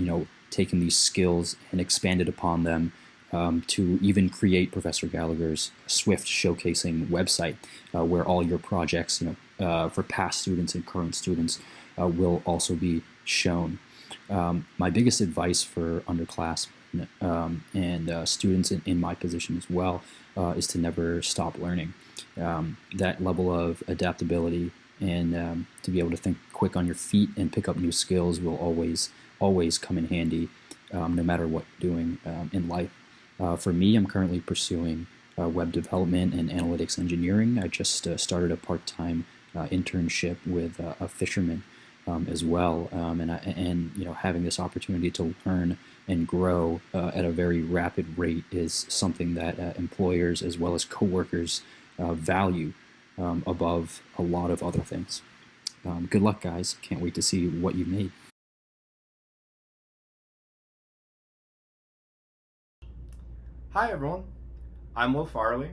taken these skills and expanded upon them to even create Professor Gallagher's Swift showcasing website, where all your projects, for past students and current students, will also be shown. My biggest advice for underclass and students in my position as well is to never stop learning. That level of adaptability and to be able to think quick on your feet and pick up new skills will always come in handy, no matter what you're doing in life. For me, I'm currently pursuing web development and analytics engineering. I just started a part-time internship with a fisherman as well, and having this opportunity to learn and grow at a very rapid rate is something that employers as well as coworkers value above a lot of other things. Good luck, guys. Can't wait to see what you've made. Hi everyone, I'm Will Farley.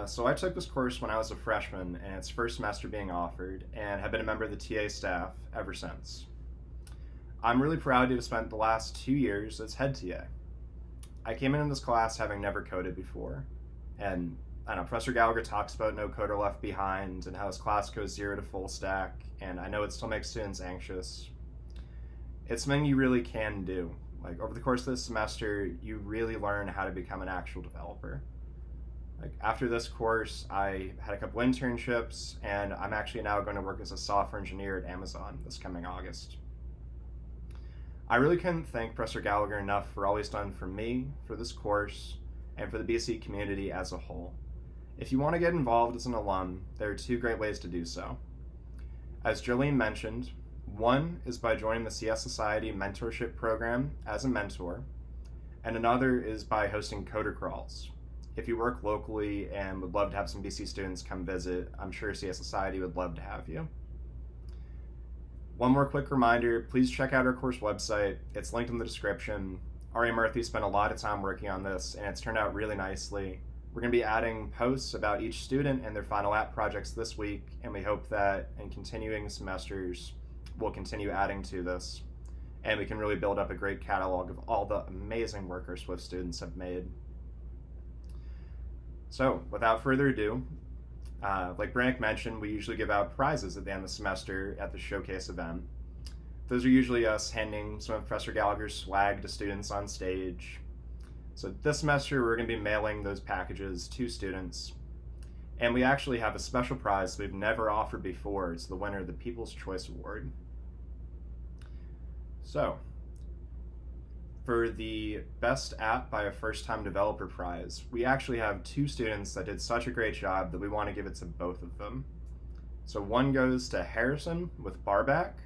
So I took this course when I was a freshman in its first semester being offered and have been a member of the TA staff ever since. I'm really proud to have spent the last 2 years as head TA. I came into this class having never coded before, and I know Professor Gallagher talks about no coder left behind and how his class goes 0 to full stack, and I know it still makes students anxious. It's something you really can do. Like, over the course of this semester, you really learn how to become an actual developer. Like, after this course, I had a couple internships, and I'm actually now going to work as a software engineer at Amazon this coming August. I really couldn't thank Professor Gallagher enough for all he's done for me, for this course, and for the BC community as a whole. If you want to get involved as an alum, there are 2 great ways to do so. As Jolene mentioned, one is by joining the CS Society mentorship program as a mentor, and another is by hosting coder crawls. If you work locally and would love to have some BC students come visit, I'm sure CS Society would love to have you. One more quick reminder, please check out our course website. It's linked in the description. Ari Murthy spent a lot of time working on this, and it's turned out really nicely. We're going to be adding posts about each student and their final app projects this week, and we hope that in continuing semesters, we'll continue adding to this, and we can really build up a great catalog of all the amazing work our Swift students have made. So, without further ado, like Brannick mentioned, we usually give out prizes at the end of the semester at the showcase event. Those are usually us handing some of Professor Gallagher's swag to students on stage. So this semester, we're going to be mailing those packages to students. And we actually have a special prize we've never offered before. It's the winner of the People's Choice Award. So, for the Best App by a First-Time Developer prize, we actually have 2 students that did such a great job that we want to give it to both of them. So one goes to Harrison with Barback,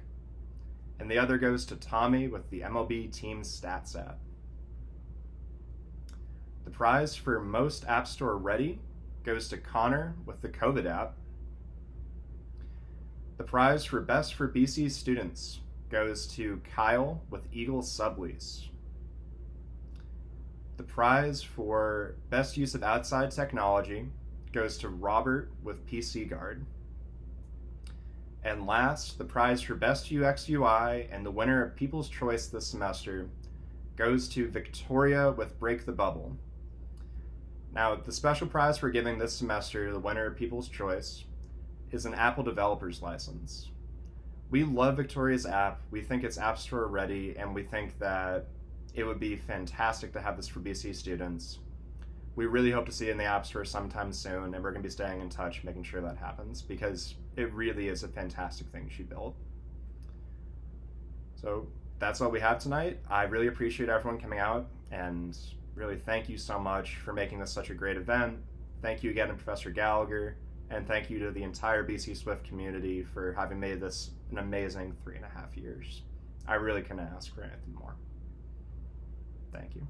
and the other goes to Tommy with the MLB Team Stats app. The prize for Most App Store Ready goes to Connor with the COVID app. The prize for Best for BC Students goes to Kyle with Eagle Sublease. The prize for Best Use of Outside Technology goes to Robert with PC Guard. And last, the prize for Best UX UI and the winner of People's Choice this semester goes to Victoria with Break the Bubble. Now, the special prize we're giving this semester, the winner of People's Choice, is an Apple Developer's License. We love Victoria's app, we think it's App Store ready, and we think that it would be fantastic to have this for BC students. We really hope to see it in the App Store sometime soon, and we're going to be staying in touch, making sure that happens, because it really is a fantastic thing she built. So that's all we have tonight. I really appreciate everyone coming out, and really thank you so much for making this such a great event. Thank you again to Professor Gallagher, and thank you to the entire BC Swift community for having made this an amazing 3.5 years. I really couldn't ask for anything more. Thank you.